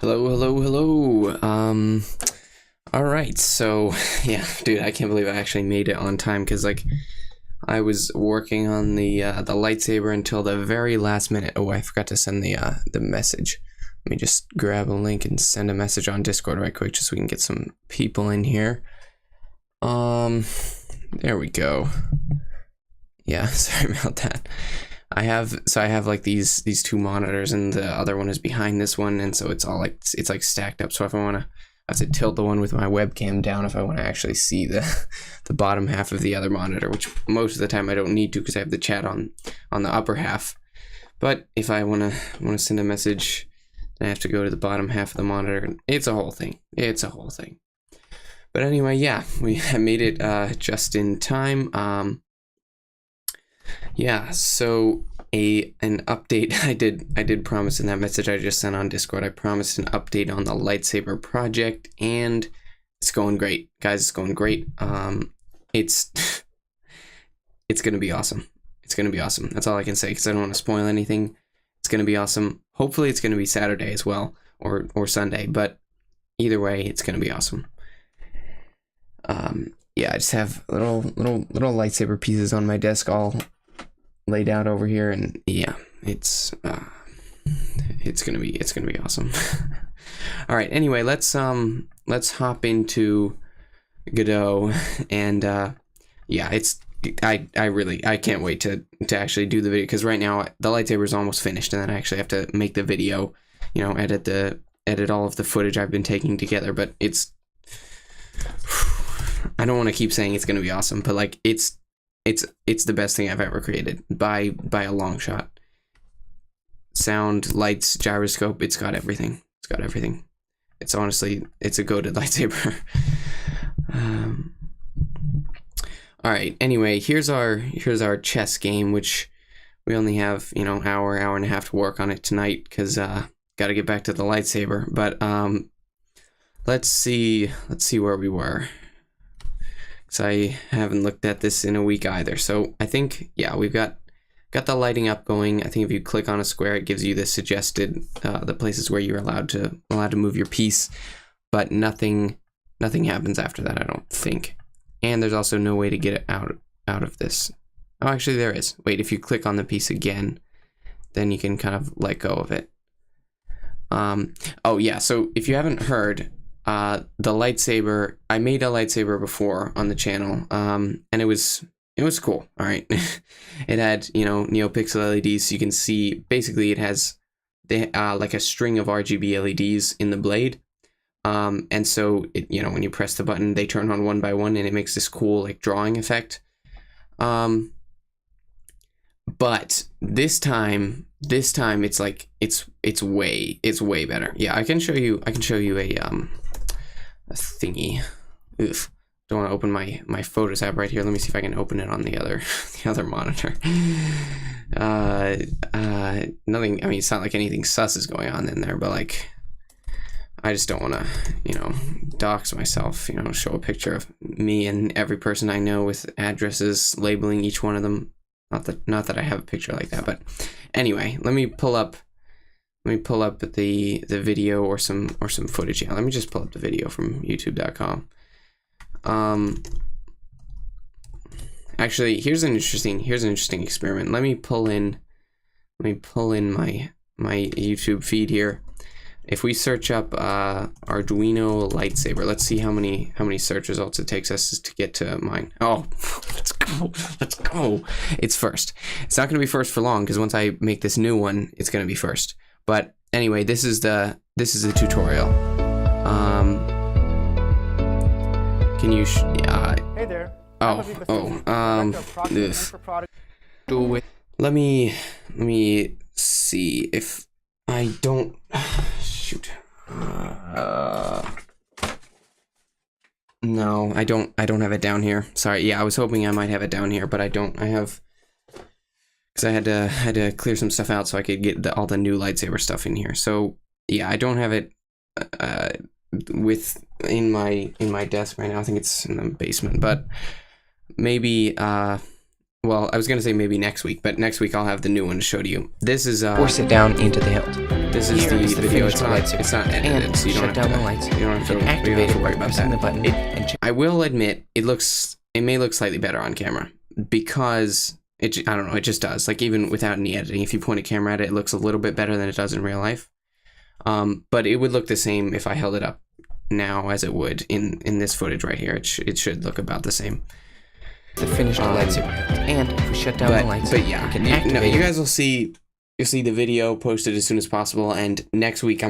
Hello, hello, hello. All right. So, yeah, dude, I can't believe I actually made it on time because I was working on the lightsaber until the very last minute. Oh, I forgot to send the message. Let me just grab a link and send a message on Discord right quick, just so we can get some people in here. There we go. Yeah, sorry about that. I have like these two monitors, and the other one is behind this one, and so it's all like it's like stacked up. So if I have to tilt the one with my webcam down if I want to actually see the bottom half of the other monitor, which most of the time I don't need to because I have the chat on the upper half. But if I want to send a message, then I have to go to the bottom half of the monitor. It's a whole thing. It's a whole thing. But anyway, yeah, we made it just in time. Yeah, so an update. I did promise in that message I just sent on Discord. I promised an update on the lightsaber project, and it's going great, guys. It's going great. It's it's gonna be awesome. It's gonna be awesome. That's all I can say because I don't want to spoil anything. It's gonna be awesome. Hopefully, it's gonna be Saturday as well, or Sunday. But either way, it's gonna be awesome. Yeah, I just have little lightsaber pieces on my desk all laid out over here, and yeah, it's gonna be awesome. All right, anyway, let's hop into Godot, and yeah, I can't wait to actually do the video, because right now the lightsaber is almost finished, and then I actually have to make the video, you know, edit all of the footage I've been taking together. But it's I don't want to keep saying it's gonna be awesome, but like it's the best thing I've ever created by a long shot. Sound, lights, gyroscope, it's got everything. It's got everything. It's honestly, it's a goated lightsaber. All right. Anyway, here's our chess game, which we only have, you know, hour and a half to work on it tonight because got to get back to the lightsaber. But let's see where we were. So I haven't looked at this in a week either. So I think, yeah, we've got the lighting up going. I think if you click on a square, it gives you the suggested the places where you're allowed to move your piece, but nothing happens after that, I don't think. And there's also no way to get it out of this. Oh, actually there is. Wait, if you click on the piece again, then you can kind of let go of it. Oh yeah, so if you haven't heard, the lightsaber, I made a lightsaber before on the channel, and it was cool. All right. It had, you know, NeoPixel LEDs, so you can see basically it has like a string of RGB LEDs in the blade, and so it, you know, when you press the button, they turn on one by one, and it makes this cool like drawing effect. But this time it's like it's way better. Yeah, I can show you a thingy. Oof. Don't want to open my Photos app right here. Let me see if I can open it on the other monitor. Nothing. I mean, it's not like anything sus is going on in there, but like, I just don't want to, you know, dox myself. You know, show a picture of me and every person I know with addresses, labeling each one of them. Not that I have a picture like that, but anyway, let me pull up the video or some footage. Yeah, let me just pull up the video from youtube.com. Actually, here's an interesting experiment. Let me pull in my YouTube feed here. If we search up Arduino lightsaber, let's see how many search results it takes us to get to mine. Oh, let's go. It's first. It's not going to be first for long because once I make this new one, it's going to be first. But anyway, this is the tutorial. Can you? Hey there. Do it. Let me see if I don't shoot. No, I don't have it down here. Sorry. Yeah, I was hoping I might have it down here, but I don't. I have, because I had to clear some stuff out so I could get all the new lightsaber stuff in here. So yeah, I don't have it in my desk right now. I think it's in the basement, but maybe well, I was gonna say maybe next week, but next week I'll have the new one to show to you. This is Force it down into the hilt. this is Here the is the video. finished It's not edited, And so you don't shut have down to, the lights. you don't have to, And you don't activate have it to worry by about pressing that. the button and check. I will admit it may look slightly better on camera because I don't know, it just does. Like even without any editing, if you point a camera at it, it looks a little bit better than it does in real life. But it would look the same if I held it up now as it would in this footage right here. It should look about the same. The finished lightsaber hilt. And if we shut down the lights, but yeah, we can activate you it. guys will see. You'll see the video posted as soon as possible, and next week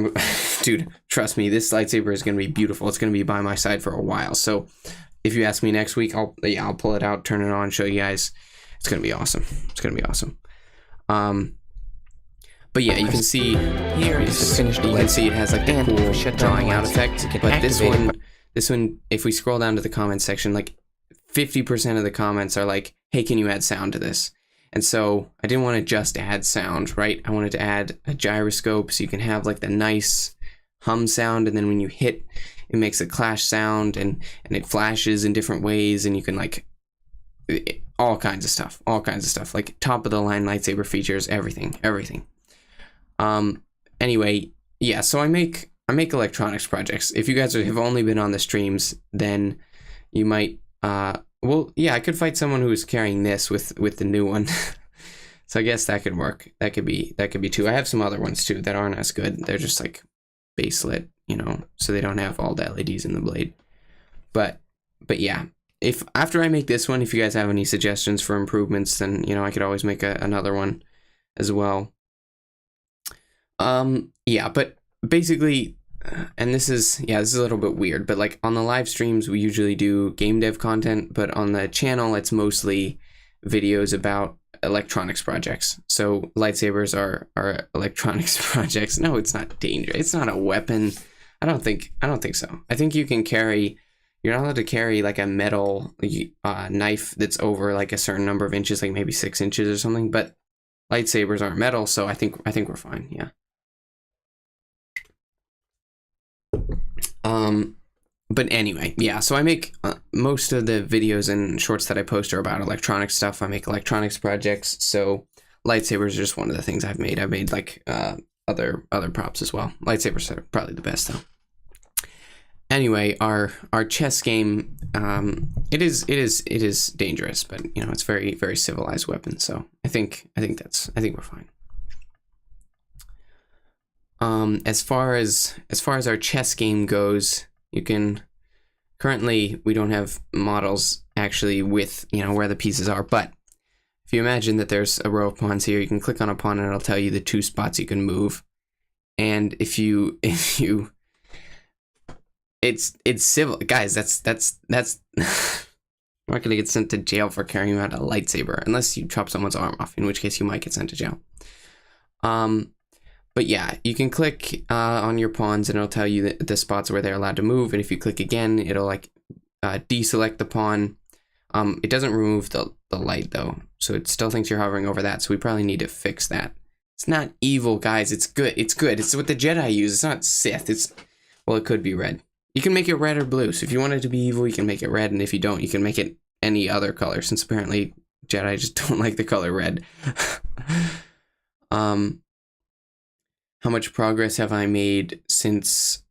dude, trust me, this lightsaber is gonna be beautiful. It's gonna be by my side for a while. So if you ask me next week, I'll pull it out, turn it on, show you guys. It's gonna be awesome. It's gonna be awesome. But yeah, you can see Here is the finished you can see it has like the cool shut down drawing the out lights. effect. We can But this activate one, if we scroll down to the comments section, like 50% of the comments are like, "Hey, can you add sound to this?" And so I didn't want to just add sound, right? I wanted to add a gyroscope so you can have like the nice hum sound, and then when you hit, it makes a clash sound, and it flashes in different ways, and you can like all kinds of stuff, like top of the line lightsaber features, everything. Anyway, yeah, so I make electronics projects. If you guys have only been on the streams, then you might well, yeah, I could fight someone who's carrying this with the new one. So I guess that could work. That could be two. I have some other ones too that aren't as good. They're just like baselit, you know, so they don't have all the LEDs in the blade. But yeah, if after I make this one, if you guys have any suggestions for improvements, then you know I could always make another one as well. Yeah, but basically, and this is a little bit weird, but like on the live streams we usually do game dev content, but on the channel it's mostly videos about electronics projects. So lightsabers are electronics projects. No, it's not dangerous. It's not a weapon. I don't think so. I think you can carry. You're not allowed to carry like a metal knife that's over like a certain number of inches, like maybe 6 inches or something. But lightsabers aren't metal, so I think we're fine. Yeah. But anyway, yeah, so I make most of the videos and shorts that I post are about electronic stuff. I make electronics projects, so lightsabers are just one of the things I've made. I've made like other props as well. Lightsabers are probably the best though. Anyway, our chess game, it is dangerous, but you know it's very very civilized weapon. So I think we're fine. As far as our chess game goes, you can currently we don't have models actually with where the pieces are, but if you imagine that there's a row of pawns here, you can click on a pawn and it'll tell you the 2 spots you can move. And if you it's civil, guys. That's I'm not gonna get sent to jail for carrying around a lightsaber unless you chop someone's arm off, in which case you might get sent to jail. But yeah, you can click on your pawns and it'll tell you the spots where they're allowed to move. And if you click again, it'll like deselect the pawn. It doesn't remove the light though, so it still thinks you're hovering over that. So we probably need to fix that. It's not evil, guys. It's good. It's good. It's what the Jedi use. It's not Sith. Well, it could be red. You can make it red or blue. So if you want it to be evil, you can make it red. And if you don't, you can make it any other color, since apparently Jedi just don't like the color red. How much progress have I made since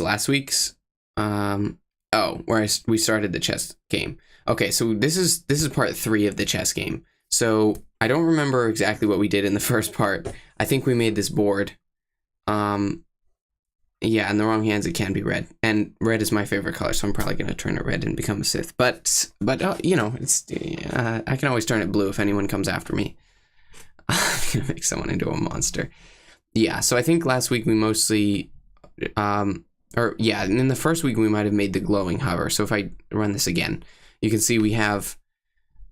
last week's? We started the chess game. Okay, so this is part 3 of the chess game. So I don't remember exactly what we did in the first part. I think we made this board. Yeah, in the wrong hands it can be red, and red is my favorite color, so I'm probably gonna turn it red and become a Sith. But you know, it's I can always turn it blue if anyone comes after me. I'm gonna make someone into a monster. Yeah, so I think last week we mostly, and in the first week we might have made the glowing hover. So if I run this again, you can see we have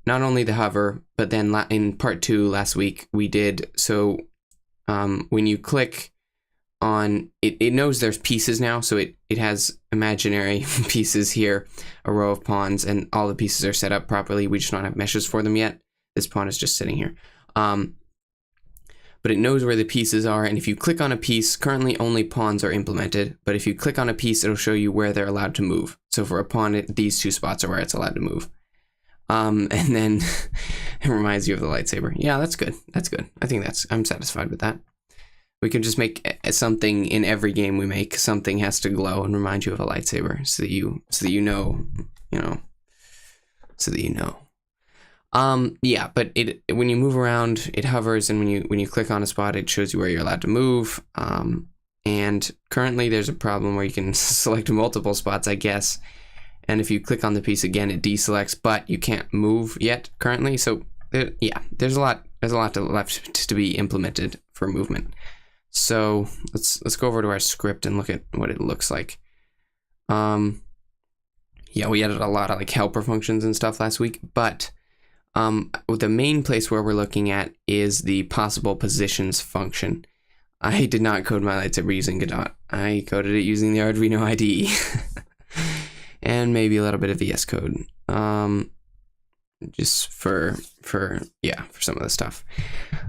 not only the hover, but then in part 2 last week we did, so when you click on, it knows there's pieces now, so it has imaginary pieces here, a row of pawns, and all the pieces are set up properly. We just don't have meshes for them yet. This pawn is just sitting here. But it knows where the pieces are, and if you click on a piece, currently only pawns are implemented, but if you click on a piece, it'll show you where they're allowed to move. So for a pawn, these 2 spots are where it's allowed to move. And then it reminds you of the lightsaber. Yeah, that's good. That's good. I think I'm satisfied with that. We can just make something in every game we make. Something has to glow and remind you of a lightsaber, so that you know, so that you know. Yeah, but when you move around, it hovers, and when you click on a spot, it shows you where you're allowed to move. And currently there's a problem where you can select multiple spots, I guess. And if you click on the piece again, it deselects, but you can't move yet currently. So yeah, there's a lot left to be implemented for movement. So let's go over to our script and look at what it looks like. Yeah, we added a lot of like helper functions and stuff last week, but the main place where we're looking at is the possible positions function. I did not code my lightsaber using Godot. I coded it using the Arduino IDE. And maybe a little bit of VS Code. Just for some of the stuff.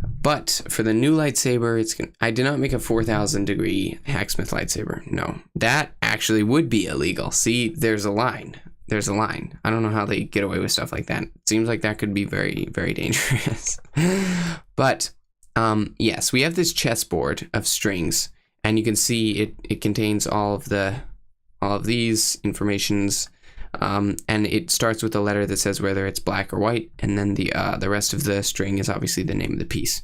But for the new lightsaber, I did not make a 4,000 degree hacksmith lightsaber. No, that actually would be illegal. See, there's a line. There's a line. I don't know how they get away with stuff like that. It seems like that could be very, very dangerous. But yes, we have this chessboard of strings, and you can see it contains all of these informations, and it starts with a letter that says whether it's black or white, and then the rest of the string is obviously the name of the piece.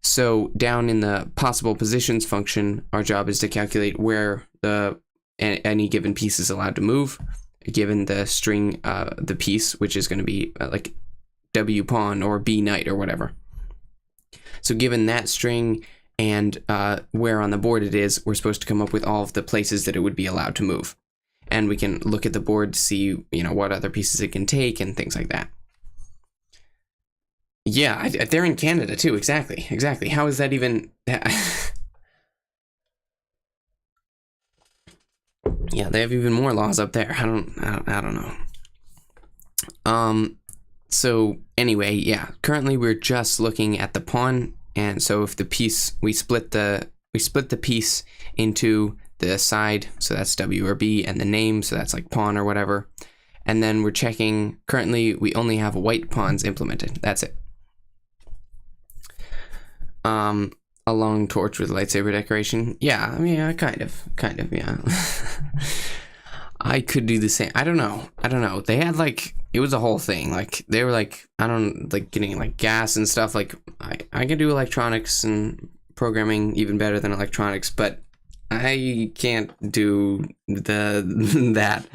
So down in the possible positions function, our job is to calculate where any given piece is allowed to move, given the string, the piece, which is going to be like W pawn or B knight or whatever. So given that string and where on the board it is, we're supposed to come up with all of the places that it would be allowed to move. And we can look at the board to see, what other pieces it can take and things like that. Yeah, they're in Canada too. Exactly. How is that even? Yeah, they have even more laws up there. I don't know. So anyway, yeah. Currently, we're just looking at the pawn, and so if the piece we split the piece into the side, so that's W or B, and the name, so that's like pawn or whatever. And then we're checking. Currently, we only have white pawns implemented. That's it. A long torch with lightsaber decoration. Yeah, I mean, kind of, yeah. I could do the same. I don't know. They had it was a whole thing. They were getting gas and stuff. I can do electronics and programming even better than electronics, but I can't do that.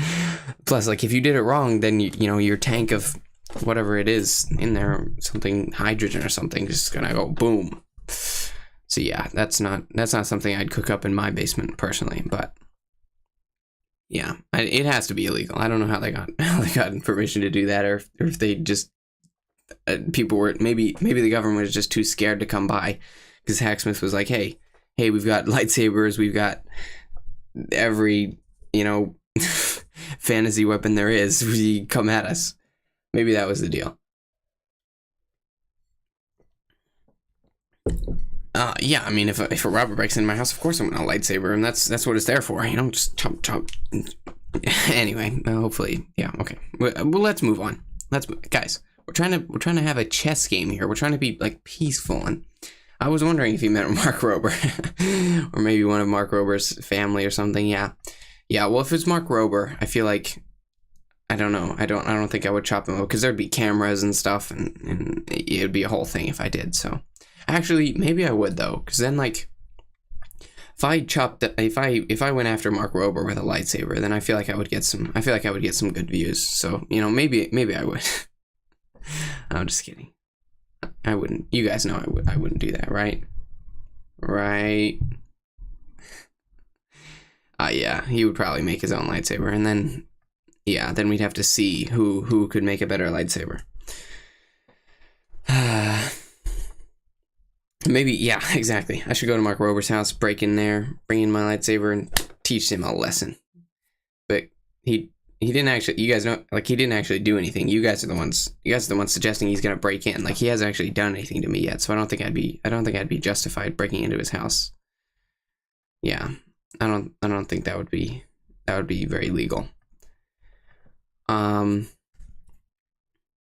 Plus, if you did it wrong, then your tank of whatever it is in there, something hydrogen or something, just gonna go boom. So yeah, that's not something I'd cook up in my basement personally, but yeah, it has to be illegal. I don't know how they got permission to do that, or if they just people were maybe the government was just too scared to come by, because Hacksmith was like, hey, we've got lightsabers, we've got every fantasy weapon there is. Come at us. Maybe that was the deal. Yeah, I mean, if a robber breaks into my house, of course I'm gonna lightsaber, and that's what it's there for. Just chop. Anyway, hopefully, yeah, okay. Well, let's move on. Guys. We're trying to have a chess game here. We're trying to be peaceful, and I was wondering if you meant Mark Rober, or maybe one of Mark Rober's family or something. Yeah. Well, if it's Mark Rober, I feel like I don't know. I don't think I would chop him up, because there'd be cameras and stuff, and it'd be a whole thing if I did. So. Actually, maybe I would though, because then if I went after Mark Rober with a lightsaber, then I feel like I would get some good views. So maybe I would. I'm just kidding. I wouldn't. You guys know I wouldn't do that, right? Right. Yeah, he would probably make his own lightsaber, and then we'd have to see who could make a better lightsaber. Maybe, yeah, exactly. I should go to Mark Rober's house, break in there, bring in my lightsaber, and teach him a lesson. But he didn't actually. You guys know, he didn't actually do anything. You guys are the ones suggesting he's gonna break in. He hasn't actually done anything to me yet. So I don't think I'd be justified breaking into his house. Yeah, I don't think that would be very legal.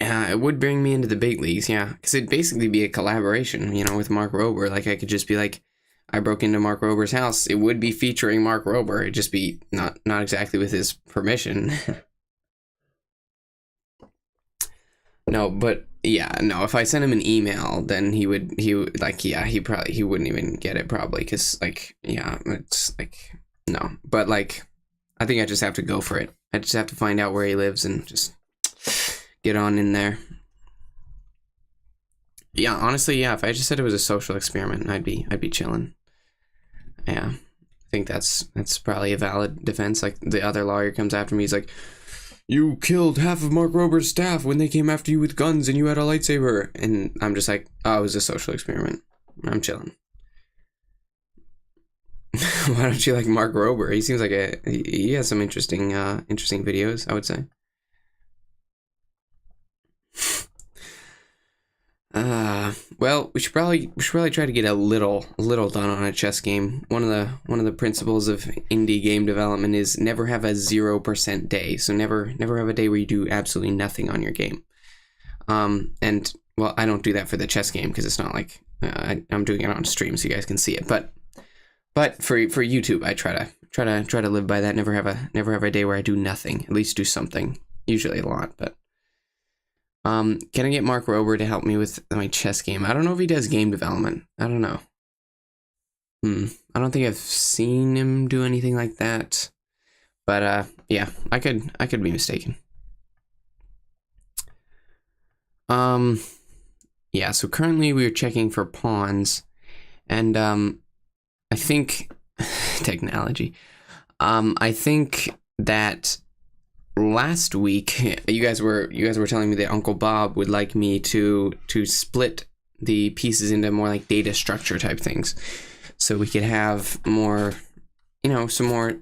It would bring me into the big leagues, yeah, because it'd basically be a collaboration, with Mark Rober. Like I could just be like, I broke into Mark Rober's house. It would be featuring Mark Rober. It'd just be not exactly with his permission. No, but yeah, no. If I sent him an email, then he would like, yeah, he wouldn't even get it probably, because like, yeah, it's like, no. But like, I think I just have to go for it. I just have to find out where he lives and just get on in there. Yeah, honestly, yeah. If I just said it was a social experiment, I'd be chilling. Yeah, I think that's probably a valid defense. Like the other lawyer comes after me, he's like, "You killed half of Mark Rober's staff when they came after you with guns, and you had a lightsaber." And I'm just like, "Oh, it was a social experiment. I'm chilling." Why don't you like Mark Rober? He seems like he has some interesting videos, I would say. Well, we should probably try to get a little done on a chess game. One of the principles of indie game development is never have a 0% day. So never have a day where you do absolutely nothing on your game. And well, I don't do that for the chess game because it's not like I'm doing it on stream so you guys can see it. But for YouTube, I try to live by that. Never have a day where I do nothing. At least do something. Usually a lot, but. Can I get Mark Rober to help me with my chess game? I don't know if he does game development. I don't know. I don't think I've seen him do anything like that. But yeah, I could be mistaken. Yeah, so currently we're checking for pawns, and I think technology. I think that last week you guys were telling me that Uncle Bob would like me to split the pieces into more like data structure type things, so we could have more, some more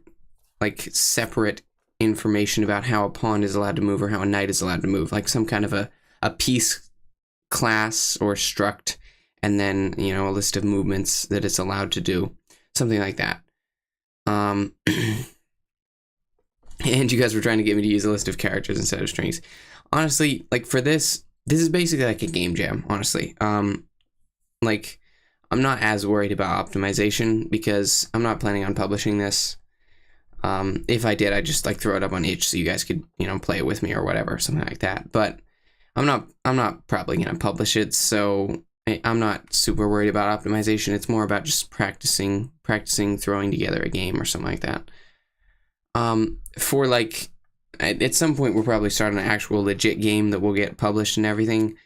like separate information about how a pawn is allowed to move or how a knight is allowed to move, like some kind of a piece class or struct, and then a list of movements that it's allowed to do, something like that. And you guys were trying to get me to use a list of characters instead of strings. Honestly, like for this is basically like a game jam, honestly. Like I'm not as worried about optimization because I'm not planning on publishing this. If I did, I'd just like throw it up on itch so you guys could, play it with me or whatever, something like that. But I'm not probably going to publish it, so I'm not super worried about optimization. It's more about just practicing throwing together a game or something like that. For like, at some point we'll probably start an actual legit game that will get published and everything,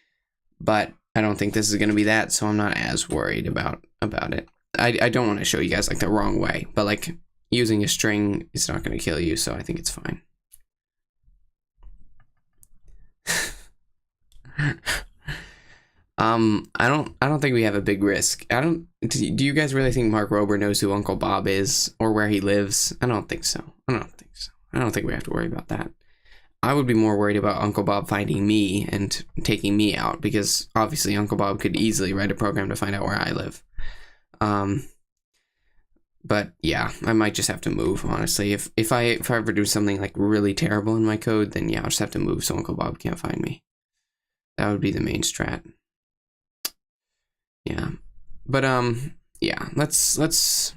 but I don't think this is going to be that, so I'm not as worried about it. I don't want to show you guys like the wrong way, but like using a string is not going to kill you, so I think it's fine. I don't think we have a big risk. Do you guys really think Mark Rober knows who Uncle Bob is or where he lives? I don't think so. I don't think we have to worry about that. I would be more worried about Uncle Bob finding me and taking me out, because obviously Uncle Bob could easily write a program to find out where I live. But yeah, I might just have to move, honestly. If I ever do something like really terrible in my code, then yeah, I'll just have to move so Uncle Bob can't find me. That would be the main strat. Yeah. But yeah, let's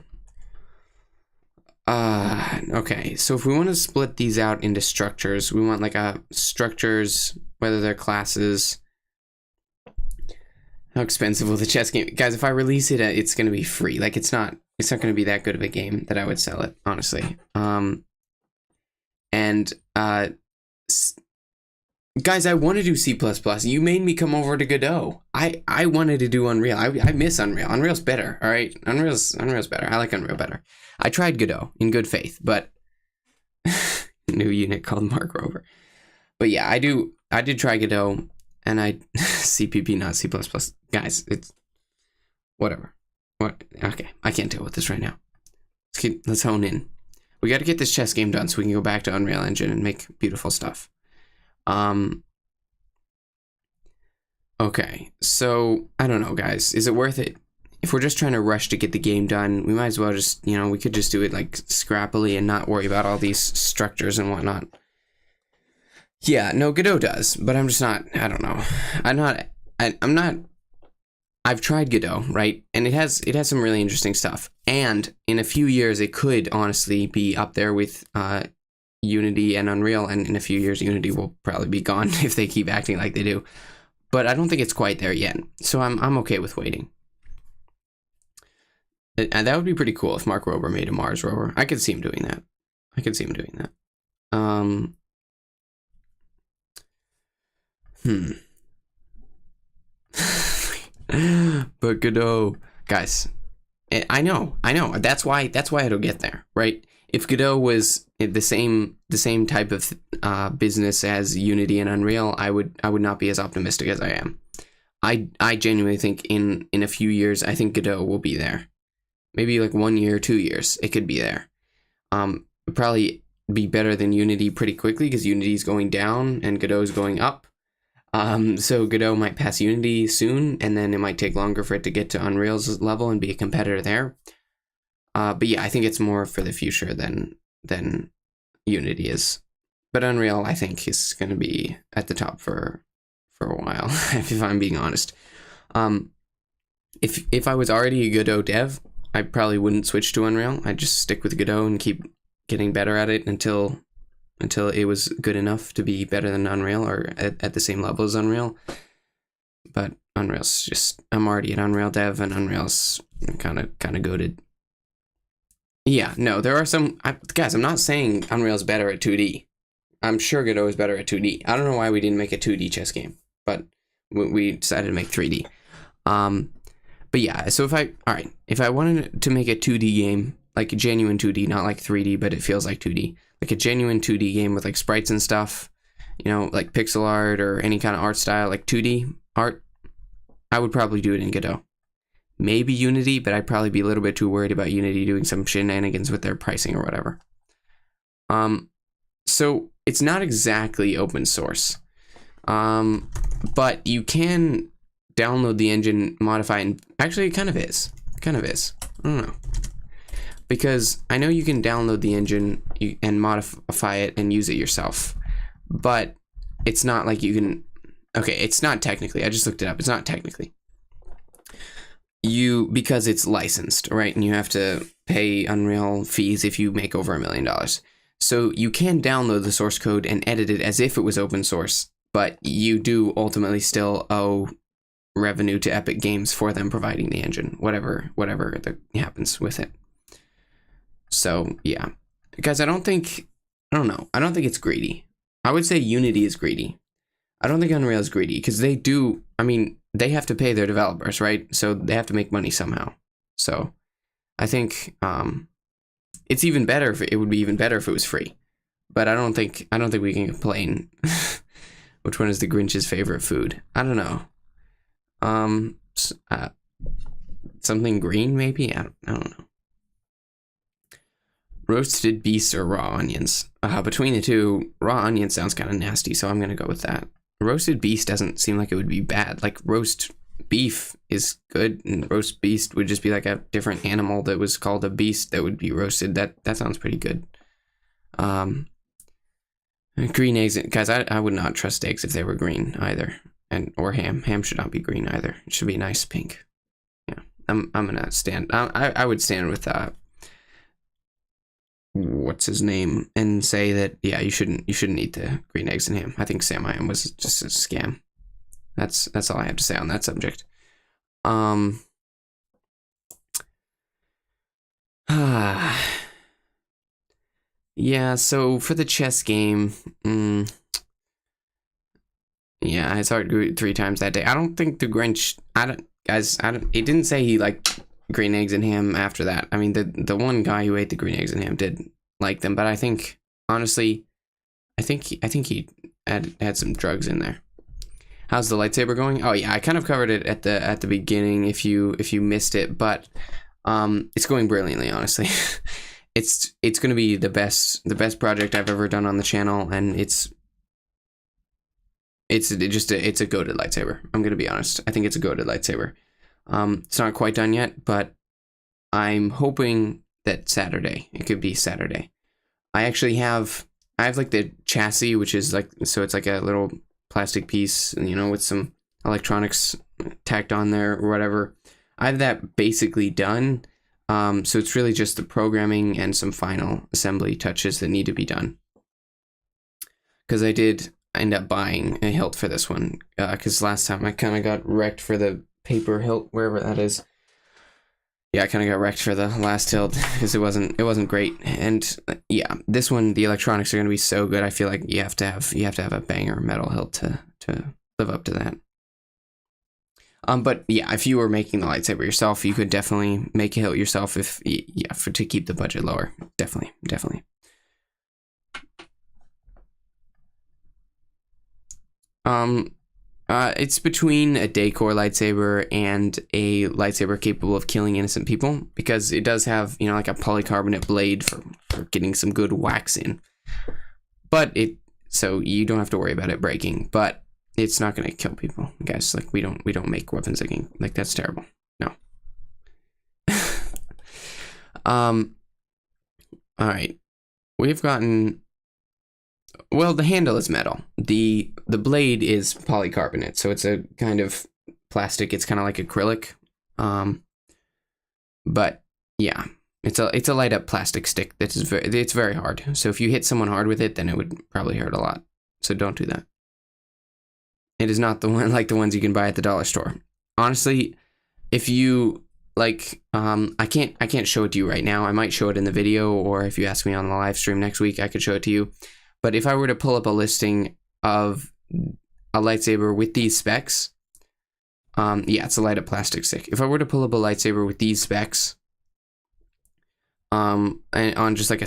okay, so if we want to split these out into structures, we want like structures, whether they're classes. How expensive will the chess game, guys? If I release it, it's going to be free. Like it's not going to be that good of a game that I would sell it, honestly. Guys, I want to do C++. You made me come over to Godot. I wanted to do Unreal. I miss Unreal. Unreal's better, all right? Unreal's better. I like Unreal better. I tried Godot in good faith, but new unit called Mark Rober. But yeah, I did try Godot, and I CPP, not C++. Guys, it's whatever. What? Okay, I can't deal with this right now. Let's hone in. We got to get this chess game done so we can go back to Unreal Engine and make beautiful stuff. Okay, so I don't know, guys. Is it worth it? If we're just trying to rush to get the game done, we might as well just, we could just do it like scrappily and not worry about all these structures and whatnot. Yeah, no, Godot does, but I'm just not. I don't know. I'm not. I'm not. I've tried Godot, right, and it has some really interesting stuff. And in a few years, it could honestly be up there with Unity and Unreal. And in a few years, Unity will probably be gone if they keep acting like they do. But I don't think it's quite there yet. So I'm okay with waiting. And that would be pretty cool if Mark Rober made a Mars rover. I could see him doing that. But Godot, guys, I know. That's why it'll get there, right? If Godot was the same type of business as Unity and Unreal, I would not be as optimistic as I am. I genuinely think in a few years, I think Godot will be there. Maybe like 1 year, 2 years, it could be there. It'll probably be better than Unity pretty quickly because Unity's going down and Godot's going up. So Godot might pass Unity soon, and then it might take longer for it to get to Unreal's level and be a competitor there. But yeah, I think it's more for the future than Unity is. But Unreal, I think, is going to be at the top for a while, if I'm being honest. If I was already a Godot dev, I probably wouldn't switch to Unreal. I'd just stick with Godot and keep getting better at it until it was good enough to be better than Unreal or at the same level as Unreal. But Unreal's just, I'm already an Unreal dev, and Unreal's kind of goated. Yeah, no, there are some, guys, I'm not saying Unreal's better at 2D. I'm sure Godot is better at 2D. I don't know why we didn't make a 2D chess game, but we decided to make 3D. But yeah, so if I wanted to make a 2D game, like a genuine 2D, not like 3D, but it feels like 2D, like a genuine 2D game with like sprites and stuff, you know, like pixel art or any kind of art style, like 2D art, I would probably do it in Godot. Maybe Unity, but I'd probably be a little bit too worried about Unity doing some shenanigans with their pricing or whatever. So it's not exactly open source, but you can download the engine, modify it, and actually it kind of is. I don't know. Because I know you can download the engine and modify it and use it yourself, but it's not like you can. Okay, it's not technically. I just looked it up. It's not technically. Because it's licensed, right? And you have to pay Unreal fees if you make over $1 million. So you can download the source code and edit it as if it was open source, but you do ultimately still owe revenue to Epic Games for them providing the engine, whatever happens with it. So yeah, guys, I don't think it's greedy. I would say Unity is greedy. I don't think Unreal is greedy because they have to pay their developers, right? So they have to make money somehow. So I think it's even better it would be even better if it was free. But I don't think we can complain. Which one is the Grinch's favorite food? I don't know. Something green maybe? I don't know. Roasted beast or raw onions? Between the two, raw onion sounds kind of nasty, so I'm gonna go with that. Roasted beast doesn't seem like it would be bad. Like roast beef is good, and roast beast would just be like a different animal that was called a beast that would be roasted. That sounds pretty good. Green eggs, guys. I would not trust eggs if they were green either, or ham. Ham should not be green either. It should be nice pink. Yeah, I'm gonna stand. I would stand with what's his name and say that you shouldn't eat the green eggs and ham. I think Sam I Am was just a scam. That's all I have to say on that subject. Yeah, so for the chess game, yeah, I saw it 3 times that day. I don't think the Grinch, it didn't say he liked green eggs and ham after that. I mean, the one guy who ate the green eggs and ham did like them, but I think, honestly, I think he had some drugs in there. How's the lightsaber going? Oh yeah, I kind of covered it at the beginning if you missed it, but it's going brilliantly, honestly. It's going to be the best project I've ever done on the channel, and it's a goated lightsaber. I'm going to be honest. I think it's a goated lightsaber. It's not quite done yet, but I'm hoping that Saturday. It could be Saturday. I actually have I have like the chassis, which is like, so it's like a little plastic piece, you know, with some electronics tacked on there or whatever. I have that basically done. So it's really just the programming and some final assembly touches that need to be done. Because I did end up buying a hilt for this one, because last time I kind of got wrecked for the paper hilt, wherever that is. Yeah, I kind of got wrecked for the last hilt because it wasn't great. And yeah, this one, the electronics are going to be so good. I feel like you have to have a banger metal hilt to live up to that. But yeah, if you were making the lightsaber yourself, you could definitely make a hilt yourself to keep the budget lower. Definitely. It's between a decor lightsaber and a lightsaber capable of killing innocent people, because it does have, you know, like a polycarbonate blade for getting some good wax in. But so you don't have to worry about it breaking, but it's not going to kill people, guys. Like we don't make weapons like that's terrible. No. All right. We've gotten, well, the handle is metal. The blade is polycarbonate, so it's a kind of plastic. It's kind of like acrylic. But yeah, it's a light up plastic stick that is it's very hard. So if you hit someone hard with it, then it would probably hurt a lot. So don't do that. It is not the one like the ones you can buy at the dollar store. Honestly, if you like, I can't show it to you right now. I might show it in the video, or if you ask me on the live stream next week, I could show it to you. But if I were to pull up a listing of a lightsaber with these specs, yeah, it's a light up plastic stick. If I were to pull up a lightsaber with these specs, and on just like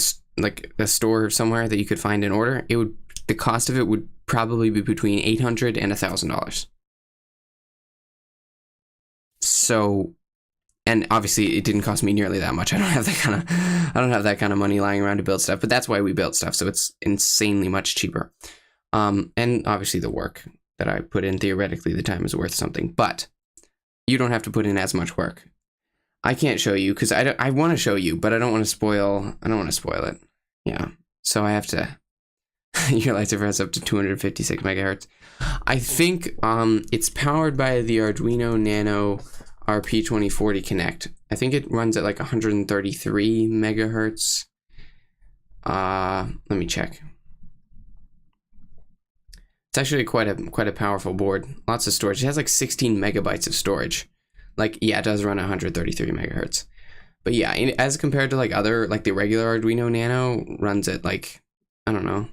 a store somewhere that you could find and order, the cost of it would probably be between $800 and $1,000. So, and obviously it didn't cost me nearly that much. I don't have that kind of money lying around to build stuff, but that's why we built stuff. So it's insanely much cheaper. And obviously the work that I put in, theoretically the time is worth something, but you don't have to put in as much work. I can't show you because I want to show you, but I don't want to spoil it. Yeah. So I have to, your lightsaber has up to 256 megahertz. I think it's powered by the Arduino Nano RP2040 Connect. I think it runs at like 133 megahertz. Let me check. It's actually quite a powerful board. Lots of storage. It has like 16 megabytes of storage. Like, yeah, it does run 133 megahertz. But yeah, as compared to like other, like the regular Arduino Nano runs at like, I don't know,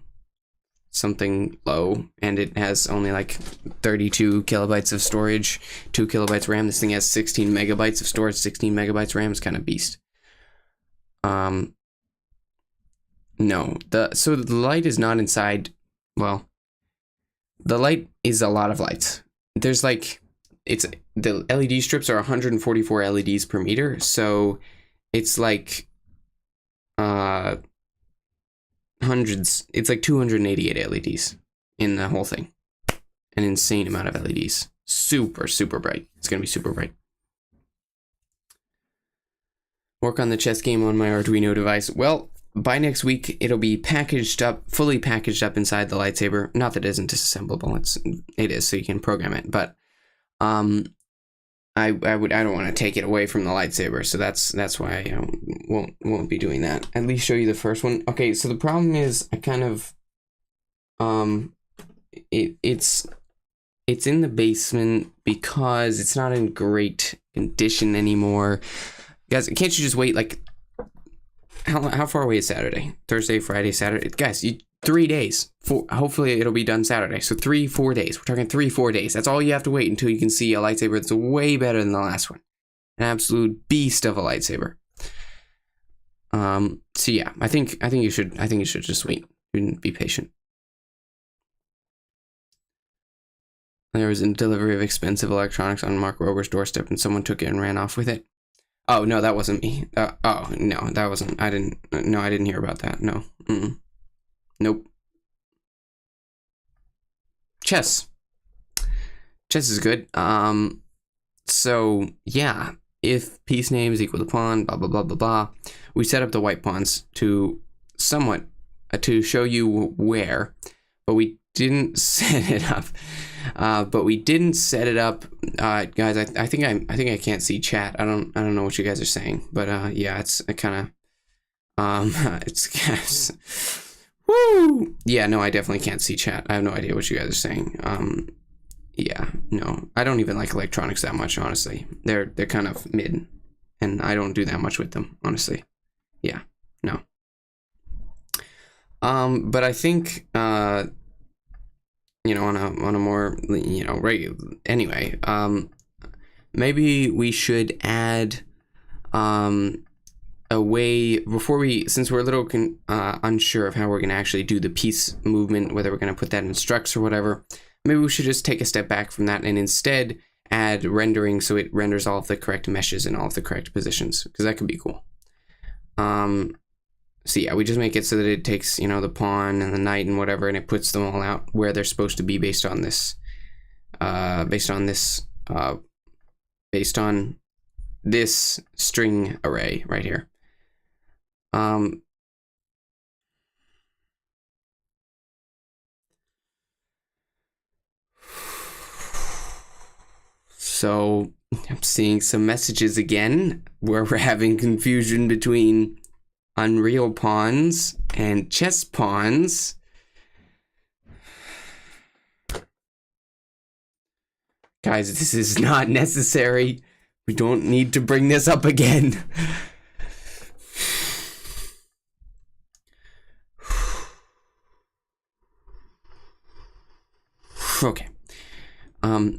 something low, and it has only like 32 kilobytes of storage, 2 kilobytes RAM. This thing has 16 megabytes of storage, 16 megabytes RAM. Is kind of beast. No, so the light is not inside. Well, the light is a lot of lights. There's like, the LED strips are 144 LEDs per meter, so it's like hundreds. It's like 288 LEDs in the whole thing. An insane amount of LEDs. Super bright. It's gonna be super bright. Work on the chess game on my Arduino device. Well, by next week it'll be fully packaged up inside the lightsaber. Not that it isn't disassemblable. It is, so you can program it. But I don't want to take it away from the lightsaber, so that's why I won't be doing that. At least show you the first one. Okay, so the problem is I kind of it's in the basement because it's not in great condition anymore. Guys, can't you just wait like how far away is Saturday? Thursday, Friday, Saturday. Guys, 3 days. Hopefully it'll be done Saturday. So 3-4 days. We're talking 3-4 days. That's all you have to wait until you can see a lightsaber that's way better than the last one. An absolute beast of a lightsaber. So yeah, I think you should just wait and be patient. There was a delivery of expensive electronics on Mark Rober's doorstep, and someone took it and ran off with it. Oh no, that wasn't me. Oh no, that wasn't. I didn't hear about that. No. Nope. Chess is good. So yeah, if piece name is equal to pawn, blah blah blah blah blah, we set up the white pawns to somewhat to show you where, but we didn't set it up. Guys. I think I can't see chat. I don't know what you guys are saying, but yeah, it's kind of it's woo. Yeah, no, I definitely can't see chat. I have no idea what you guys are saying. Yeah, no, I don't even like electronics that much, honestly. They're kind of mid, and I don't do that much with them, honestly. Yeah, no. But I think you know, on a more, you know, regular, anyway, maybe we should add a way before we, since we're a little unsure of how we're going to actually do the piece movement, whether we're going to put that in structs or whatever, maybe we should just take a step back from that and instead add rendering so it renders all of the correct meshes in all of the correct positions, because that could be cool. So yeah, we just make it so that it takes, you know, the pawn and the knight and whatever, and it puts them all out where they're supposed to be based on this string array right here. So I'm seeing some messages again where we're having confusion between Unreal pawns and chess pawns. Guys, this is not necessary. We don't need to bring this up again. Okay.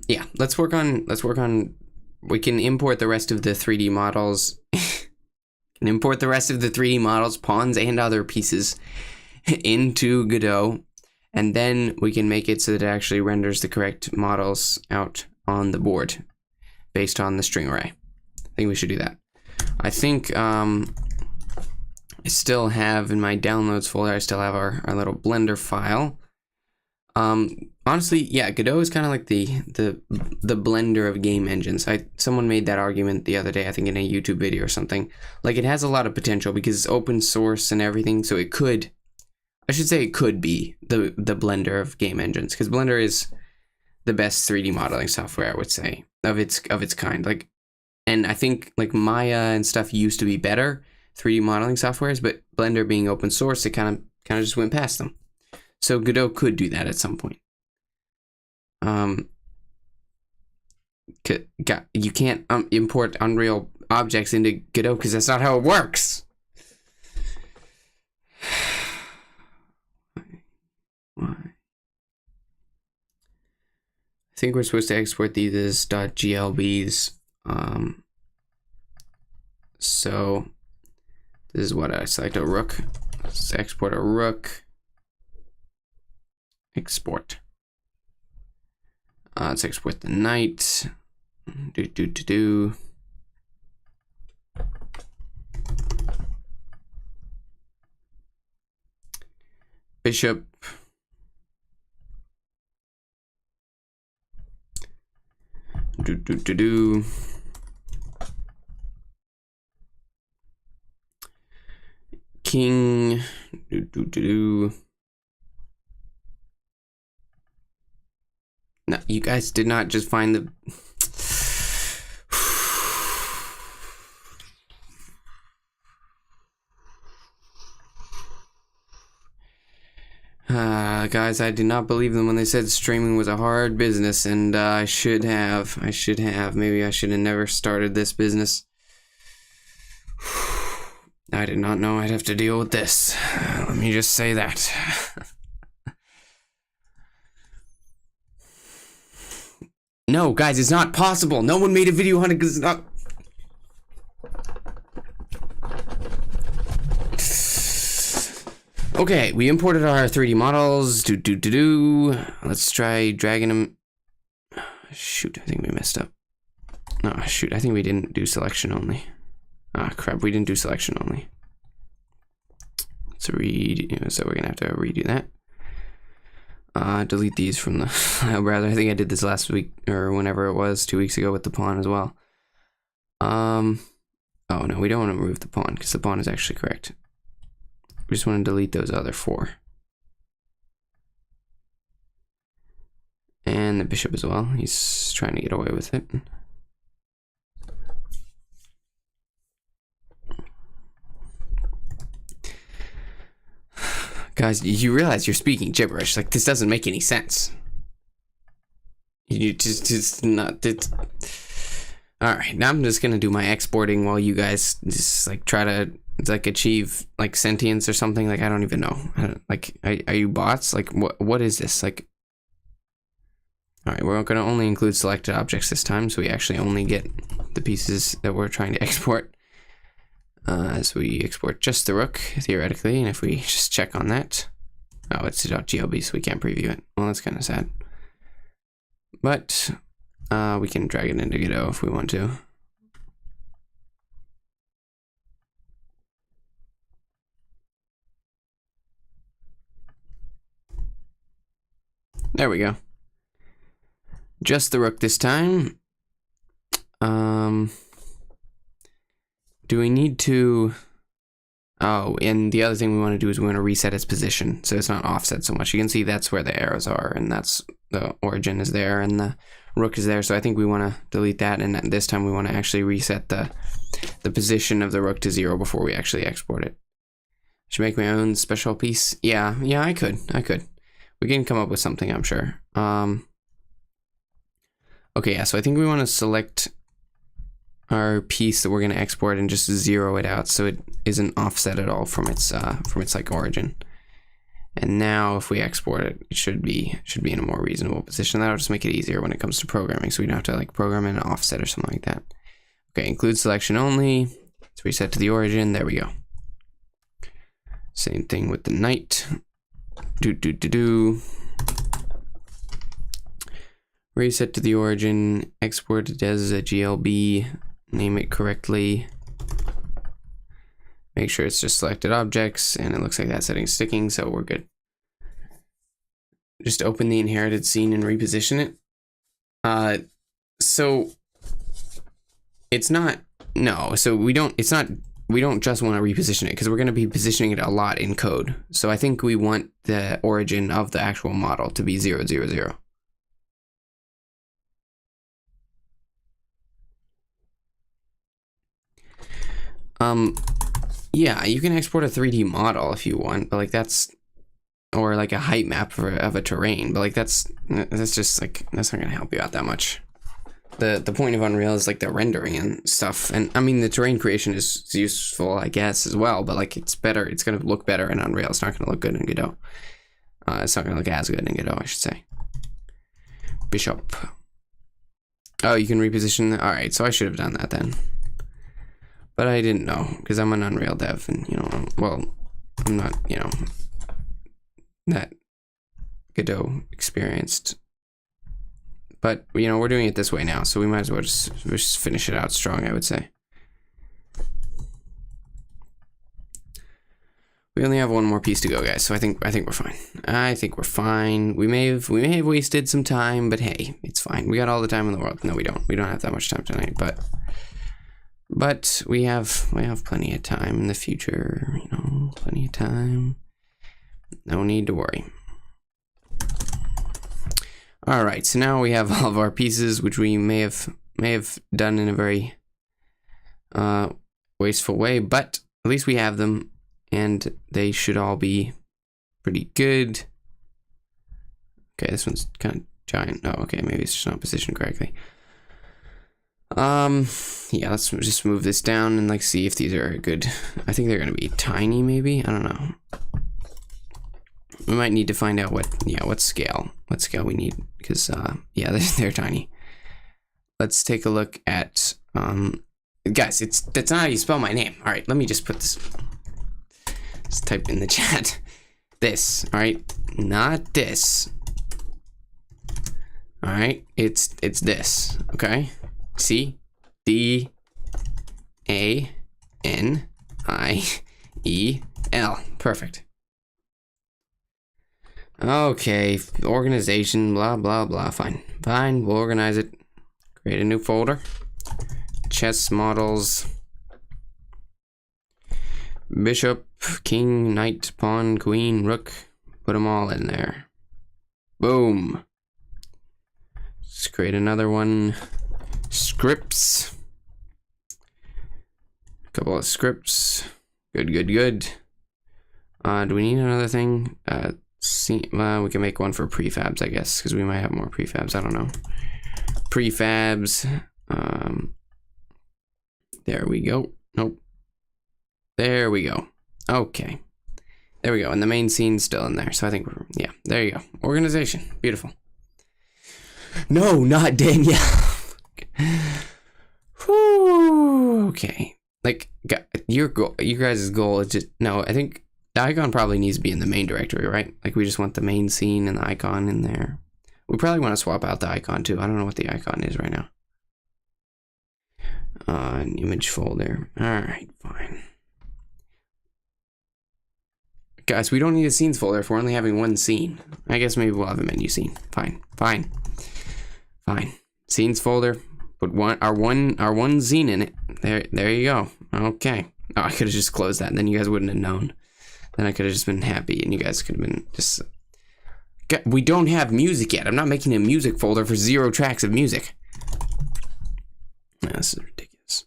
Yeah, let's work on, we can import the rest of the 3D models. And import the rest of the 3D models, pawns and other pieces, into Godot, and then we can make it so that it actually renders the correct models out on the board based on the string array. I think we should do that. I think I still have in my downloads folder, I still have our little Blender file. Honestly, yeah, Godot is kind of like the Blender of game engines. Someone made that argument the other day, I think in a YouTube video or something. Like, it has a lot of potential because it's open source and everything, so it could, I should say it could be the Blender of game engines, because Blender is the best 3D modeling software, I would say, of its kind. Like, and I think like Maya and stuff used to be better 3D modeling softwares, but Blender being open source, it kind of just went past them. So Godot could do that at some point. You can't import Unreal objects into Godot because that's not how it works. Why? I think we're supposed to export these as .glbs. So this is what I select a rook. Let's export a rook. Export. Let's export the knight. Bishop. King. No, you guys did not just find the... Guys, I did not believe them when they said streaming was a hard business, and I should have. Maybe I should have never started this business. I did not know I'd have to deal with this. Let me just say that. No, guys, it's not possible. No one made a video on it because it's not... Okay, we imported our 3D models. Let's try dragging them. Shoot, I think we messed up. Oh, shoot, I think we didn't do selection only. Ah, crap, we didn't do selection only. Let's read, so we're gonna have to redo that. Delete these from the file browser. I think I did this last week, or whenever it was, 2 weeks ago with the pawn as well. Oh no, we don't want to remove the pawn, because the pawn is actually correct. we just want to delete those other 4. And the bishop as well. He's trying to get away with it. Guys, you realize you're speaking gibberish. Like, this doesn't make any sense. You just not... Alright, now I'm just gonna do my exporting while you guys just, like, try to, like, achieve, like, sentience or something. Like, I don't even know. Like, are you bots? Like, what is this? Like... Alright, we're gonna only include selected objects this time, so we actually only get the pieces that we're trying to export. So we export just the rook, theoretically, and if we just check on that... Oh, it's .glb, so we can't preview it. Well, that's kind of sad. But, we can drag it into Godot if we want to. There we go. Just the rook this time. Do we need to... Oh, and the other thing we want to do is we want to reset its position so it's not offset so much. You can see that's where the arrows are, and that's the origin is there, and the rook is there. So I think we want to delete that, and this time we want to actually reset the position of the rook to 0 before we actually export it. Should make my own special piece. Yeah, I could. We can come up with something, I'm sure. Okay, yeah, so I think we want to select our piece that we're going to export and just 0 it out so it isn't offset at all from its like origin. And now if we export it, it should be in a more reasonable position. That'll just make it easier when it comes to programming, so we don't have to like program in an offset or something like that. Okay, include selection only. Let's reset to the origin. There we go. Same thing with the knight. Reset to the origin, export it as a GLB, name it correctly. Make sure it's just selected objects, and it looks like that setting's sticking, so we're good. Just open the inherited scene and reposition it. So it's not, no, so we don't just want to reposition it because we're going to be positioning it a lot in code. So I think we want the origin of the actual model to be 0, 0, 0. Yeah, you can export a 3D model if you want, but like that's, or like a height map of a terrain, but like that's just like, that's not gonna help you out that much. The point of Unreal is like the rendering and stuff, and I mean the terrain creation is useful, I guess, as well, but like it's better, it's gonna look better in Unreal. It's not gonna look good in Godot. It's not gonna look as good in Godot, I should say. Bishop. Oh, you can reposition. All right, so I should have done that then. But I didn't know, because I'm an Unreal dev, and, you know, well, I'm not, you know, that Godot experienced. But, you know, we're doing it this way now, so we might as well just finish it out strong, I would say. We only have one more piece to go, guys, so I think we're fine. I think we're fine. We may have wasted some time, but hey, it's fine. We got all the time in the world. No, we don't. We don't have that much time tonight, but we have plenty of time in the future, you know, plenty of time. No need to worry. All right, so now we have all of our pieces, which we may have done in a very wasteful way, but at least we have them, and they should all be pretty good. Okay, this one's kind of giant. Oh, okay, maybe it's just not positioned correctly. Yeah, let's just move this down and like see if these are good. I think they're gonna be tiny, maybe. I don't know. We might need to find out what scale we need, because yeah, they're tiny. Let's take a look at guys. That's not how you spell my name. All right, let me just put this. Let's type in the chat. This, all right, not this. All right, it's this. Okay. C-D-A-N-I-E-L. Perfect. Okay, organization, blah, blah, blah. Fine, we'll organize it. Create a new folder. Chess models. Bishop. king, knight, pawn, queen, rook. Put them all in there. Boom. Let's create another one. Scripts. A couple of scripts. Good, good, good. Do we need another thing? We can make one for prefabs, I guess, because we might have more prefabs. I don't know. Prefabs. There we go. Nope. There we go. Okay. There we go. And the main scene's still in there. So I think yeah, there you go. Organization. Beautiful. No, not Danielle. Whew. Okay. Like, your guys' goal is just, no, I think the icon probably needs to be in the main directory, right? Like, we just want the main scene and the icon in there. We probably want to swap out the icon too. I don't know what the icon is right now. An image folder. Alright, fine. Guys, we don't need a scenes folder if we're only having one scene. I guess maybe we'll have a menu scene. Fine, fine, fine. Scenes folder. Put our one scene in it. There you go. Okay. Oh, I could have just closed that, and then you guys wouldn't have known. Then I could have just been happy, and you guys could have been just. We don't have music yet. I'm not making a music folder for 0 tracks of music. This is ridiculous.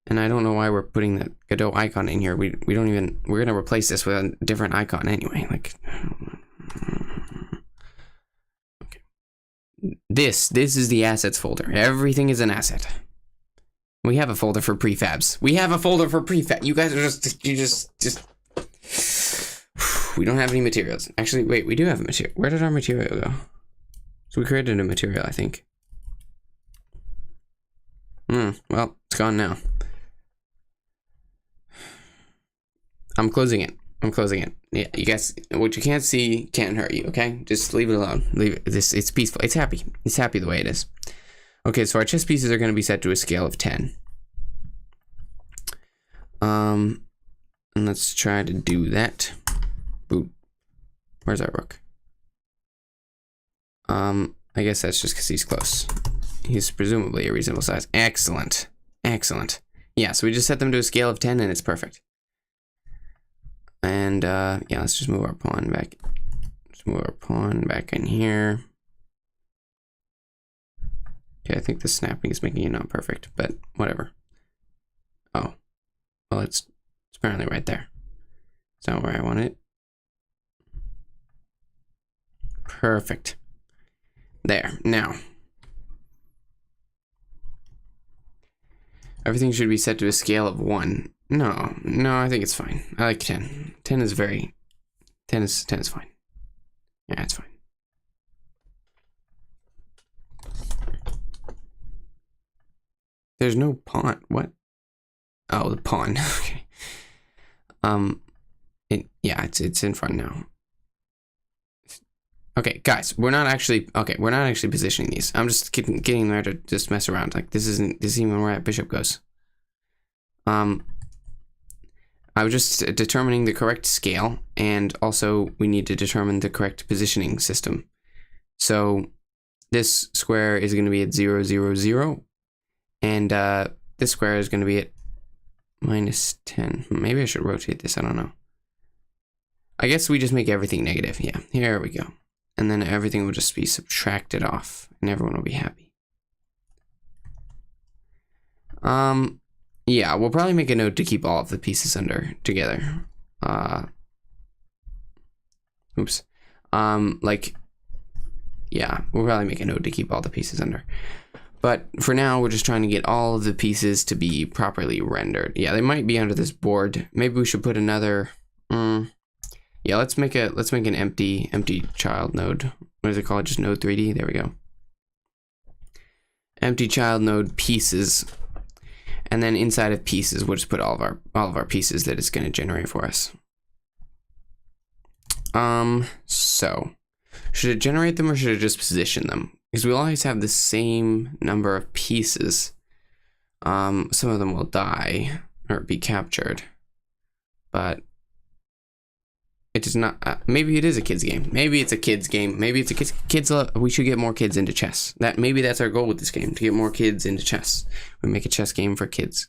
And I don't know why we're putting the Godot icon in here. We don't even. We're gonna replace this with a different icon anyway. Like. Okay. This is the assets folder. Everything is an asset. We have a folder for prefabs. We have a folder for prefab. You guys are just. We don't have any materials. Actually, wait, we do have a material. Where did our material go? So we created a material, I think. Well, it's gone now. I'm closing it. I'm closing it. Yeah, you guys, what you can't see can't hurt you, okay? Just leave it alone. Leave it. It's peaceful. It's happy. It's happy the way it is. Okay, so our chess pieces are going to be set to a scale of 10. And let's try to do that. Boop. Where's our rook? I guess that's just because he's close. He's presumably a reasonable size. Excellent. Excellent. Yeah, so we just set them to a scale of 10 and it's perfect. And yeah, let's just move our pawn back. Let's move our pawn back in here. Okay, I think the snapping is making it not perfect, but whatever. Oh. Well, it's apparently right there. It's not where I want it. Perfect. There. Now. Everything should be set to a scale of 1. No, I think it's fine. I like 10. 10 is fine. Yeah, it's fine. There's no pawn. What? Oh, the pawn. Okay. Yeah, it's in front now. Okay, guys, we're not actually positioning these. I'm just getting there to just mess around. Like this isn't even where that bishop goes. I was just determining the correct scale, and also we need to determine the correct positioning system. So this square is going to be at 0, 0, 0, and this square is going to be at -10. Maybe I should rotate this. I don't know. I guess we just make everything negative. Yeah, here we go. And then everything will just be subtracted off, and everyone will be happy. Yeah, we'll probably make a note to keep all of the pieces together. Oops. Like, yeah, we'll probably make a note to keep all the pieces under. But for now, we're just trying to get all of the pieces to be properly rendered. Yeah, they might be under this board. Maybe we should put another. Yeah, let's make an empty child node. What is it called? Just node 3D. There we go. Empty child node pieces. And then inside of pieces, we'll just put all of our pieces that it's going to generate for us. So should it generate them or should it just position them? Because we'll always have the same number of pieces. Some of them will die or be captured, but it does not. Maybe it is a kids game. Maybe it's a kids game. Maybe it's a kids. We should get more kids into chess. Maybe that's our goal with this game, to get more kids into chess. We make a chess game for kids.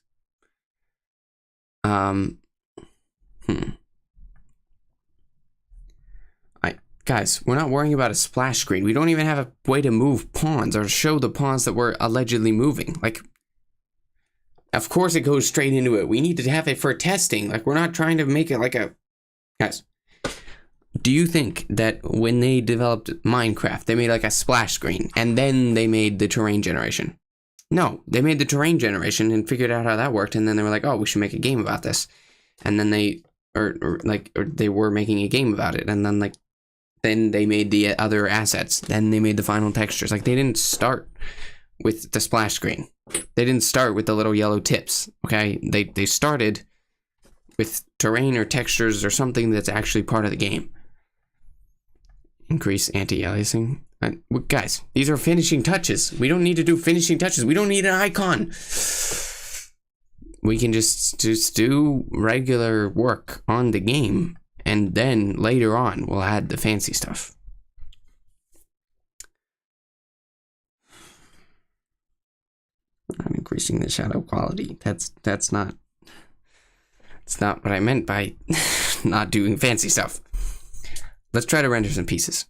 Guys, we're not worrying about a splash screen. We don't even have a way to move pawns or show the pawns that we're allegedly moving. Like, of course it goes straight into it. We need to have it for testing. Like, we're not trying to make it like a... Guys, do you think that when they developed Minecraft, they made like a splash screen and then they made the terrain generation? No, they made the terrain generation and figured out how that worked, and then they were like, oh, we should make a game about this. And then they, or they were making a game about it, and then they made the other assets. Then they made the final textures. Like, they didn't start with the splash screen. They didn't start with the little yellow tips, okay? They started with terrain or textures or something that's actually part of the game. Increase anti-aliasing. Guys, these are finishing touches. We don't need to do finishing touches. We don't need an icon. We can just do regular work on the game, and then later on we'll add the fancy stuff. I'm increasing the shadow quality. That's not what I meant by not doing fancy stuff. Let's try to render some pieces.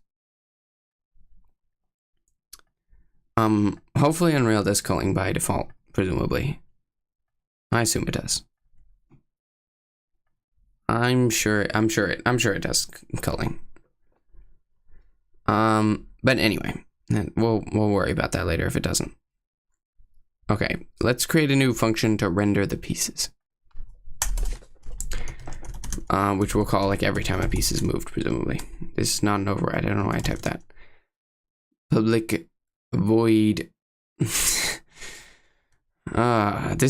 Hopefully Unreal does culling by default, presumably. I assume it does. I'm sure it does culling. But anyway, we'll worry about that later if it doesn't. Okay, let's create a new function to render the pieces. Which we'll call like every time a piece is moved, presumably. This is not an override. I don't know why I typed that. Public void. This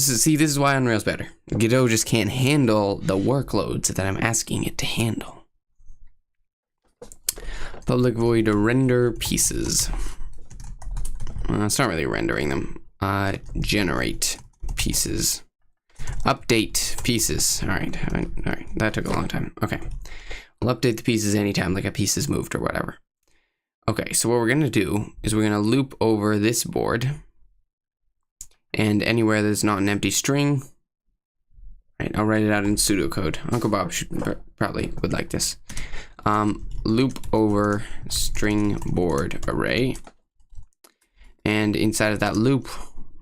is why Unreal's better. Godot just can't handle the workloads that I'm asking it to handle. Public void render pieces. It's not really rendering them. Generate pieces. Update pieces. All right. That took a long time. Okay. We'll update the pieces anytime like a piece is moved or whatever. Okay, so what we're gonna do is we're gonna loop over this board, and anywhere there's not an empty string, right, I'll write it out in pseudocode. Uncle Bob probably would like this. Loop over string board array, and inside of that loop,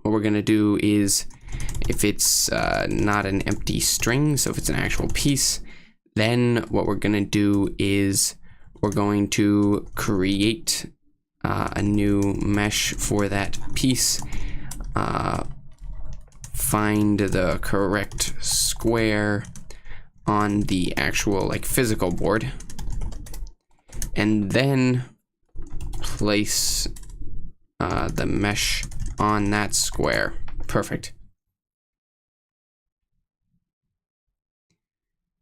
what we're gonna do is, if it's not an empty string, so if it's an actual piece, then what we're gonna do is we're going to create a new mesh for that piece, find the correct square on the actual like physical board, and then place the mesh on that square. Perfect.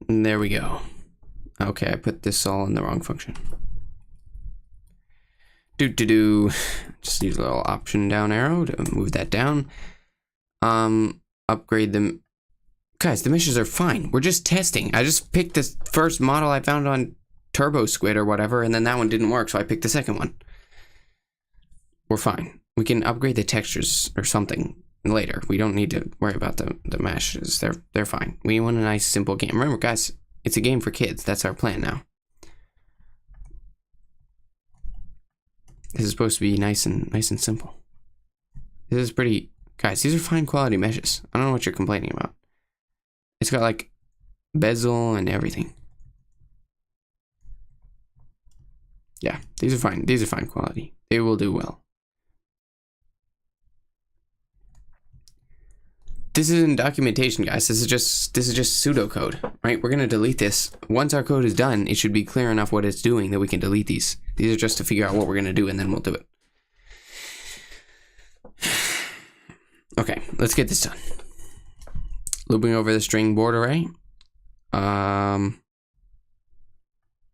And there we go. Okay, I put this all in the wrong function. Just use a little option down arrow to move that down. Upgrade them. Guys, the meshes are fine. We're just testing. I just picked this first model I found on Turbo Squid or whatever, and then that one didn't work, so I picked the second one. We're fine. We can upgrade the textures or something later. We don't need to worry about the meshes. They're fine. We want a nice simple game. Remember, guys, it's a game for kids. That's our plan now. This is supposed to be nice and simple. This is pretty, guys, these are fine quality meshes. I don't know what you're complaining about. It's got like bezel and everything. Yeah, these are fine. These are fine quality. They will do well. This isn't documentation, guys. This is just pseudocode, right? We're gonna delete this. Once our code is done, it should be clear enough what it's doing that we can delete these. These are just to figure out what we're gonna do, and then we'll do it. Okay, let's get this done. Looping over the string board array.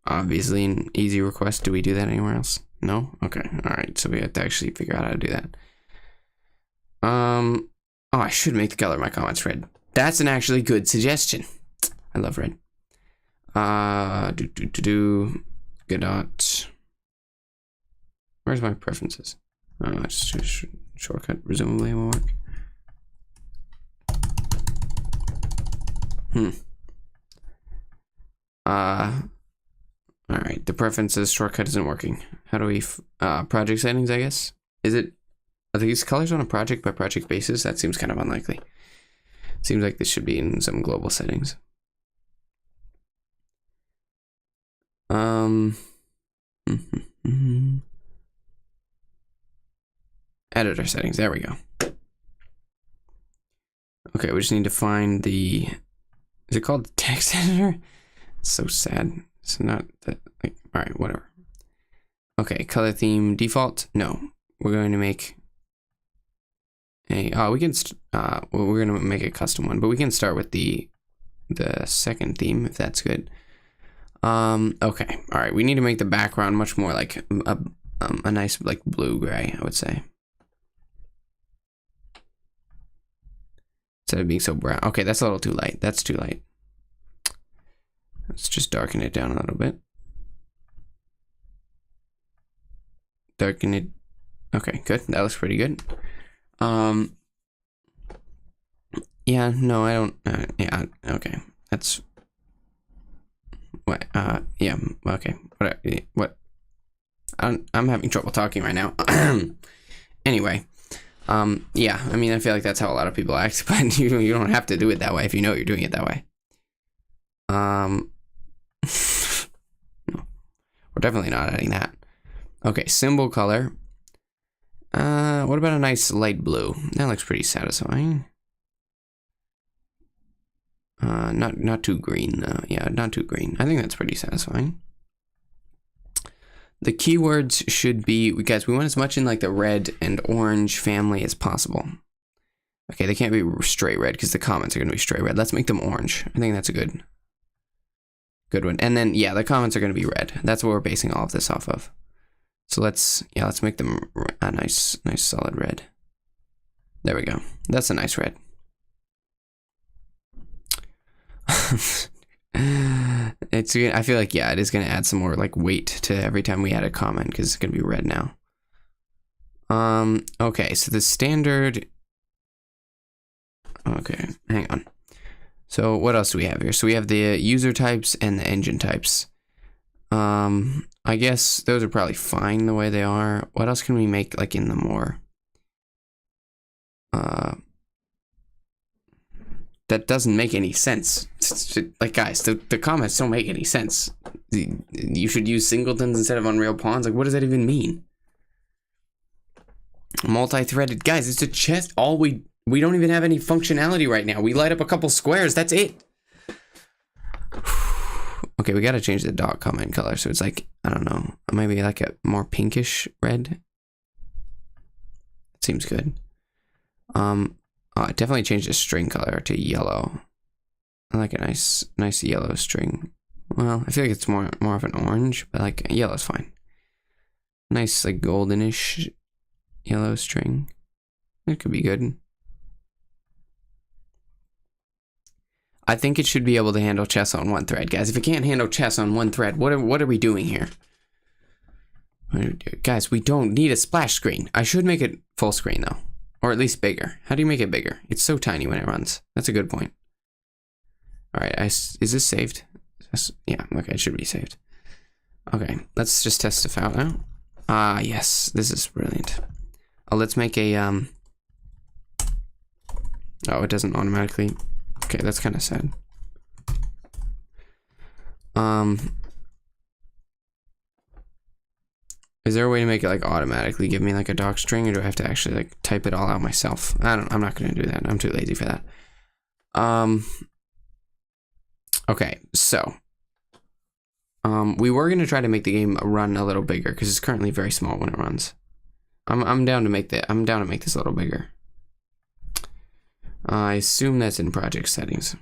Obviously an easy request. Do we do that anywhere else? No? Okay, alright, so we have to actually figure out how to do that. Oh, I should make the color of my comments red. That's an actually good suggestion. I love red. Godot. Where's my preferences? Just a shortcut, presumably will work. All right, the preferences shortcut isn't working. How do we, project settings, I guess? Are these colors on a project by project basis? That seems kind of unlikely. Seems like this should be in some global settings. Editor settings, there we go. Okay, we just need to find the, is it called the text editor? It's so sad. It's not that, like, all right, whatever. Okay, color theme default. No, we're going to make a, we can, well, we're going to make a custom one, but we can start with the second theme if that's good. Okay, all right, we need to make the background much more like a nice like blue-gray, I would say. Instead of being so brown. Okay, that's a little too light. That's too light. Let's just darken it down a little bit. Darken it. Okay, good. That looks pretty good. Yeah, no, I don't, yeah, okay. That's, what, yeah, okay. What? I'm having trouble talking right now. Anyway. Yeah, I mean, I feel like that's how a lot of people act, but you don't have to do it that way if you know you're doing it that way. No, we're definitely not adding that. Okay, symbol color. What about a nice light blue? That looks pretty satisfying. Not too green though. Yeah, not too green. I think that's pretty satisfying. The keywords should be, guys, we want as much in like the red and orange family as possible. Okay, they can't be straight red because the comments are going to be straight red. Let's make them orange. I think that's a good one. And then, yeah, the comments are going to be red. That's what we're basing all of this off of. So let's make them a nice solid red. There we go. That's a nice red. I feel like, yeah, it is going to add some more like weight to every time we add a comment because it's going to be red now. Okay, so the standard, okay, hang on. So what else do we have here? So we have the user types and the engine types. I guess those are probably fine the way they are. What else can we make like in the more, that doesn't make any sense. Like, guys, the comments don't make any sense. You should use singletons instead of Unreal Pawns. Like, what does that even mean? Multi-threaded. Guys, it's a chest. We don't even have any functionality right now. We light up a couple squares. That's it. Okay, we got to change the dot comment color. So it's like, I don't know, maybe like a more pinkish red. It seems good. I definitely changed the string color to yellow. I like a nice yellow string. Well, I feel like it's more of an orange, but like yellow's fine. Nice like goldenish yellow string. It could be good. I think it should be able to handle chess on one thread, guys. If it can't handle chess on one thread, what are we doing here? Guys, we don't need a splash screen. I should make it full screen though. Or at least bigger. How do you make it bigger? It's so tiny when it runs. That's a good point. All right, is this saved? Yeah, okay, it should be saved. Okay, let's just test the file now. Yes, this is brilliant. Oh, let's make a, oh, it doesn't automatically. Okay, that's kind of sad. Is there a way to make it like automatically give me like a doc string, or do I have to actually like type it all out myself? I'm not gonna do that. I'm too lazy for that. Okay, so we were gonna try to make the game run a little bigger because it's currently very small when it runs. I'm down to make this a little bigger. I assume that's in project settings.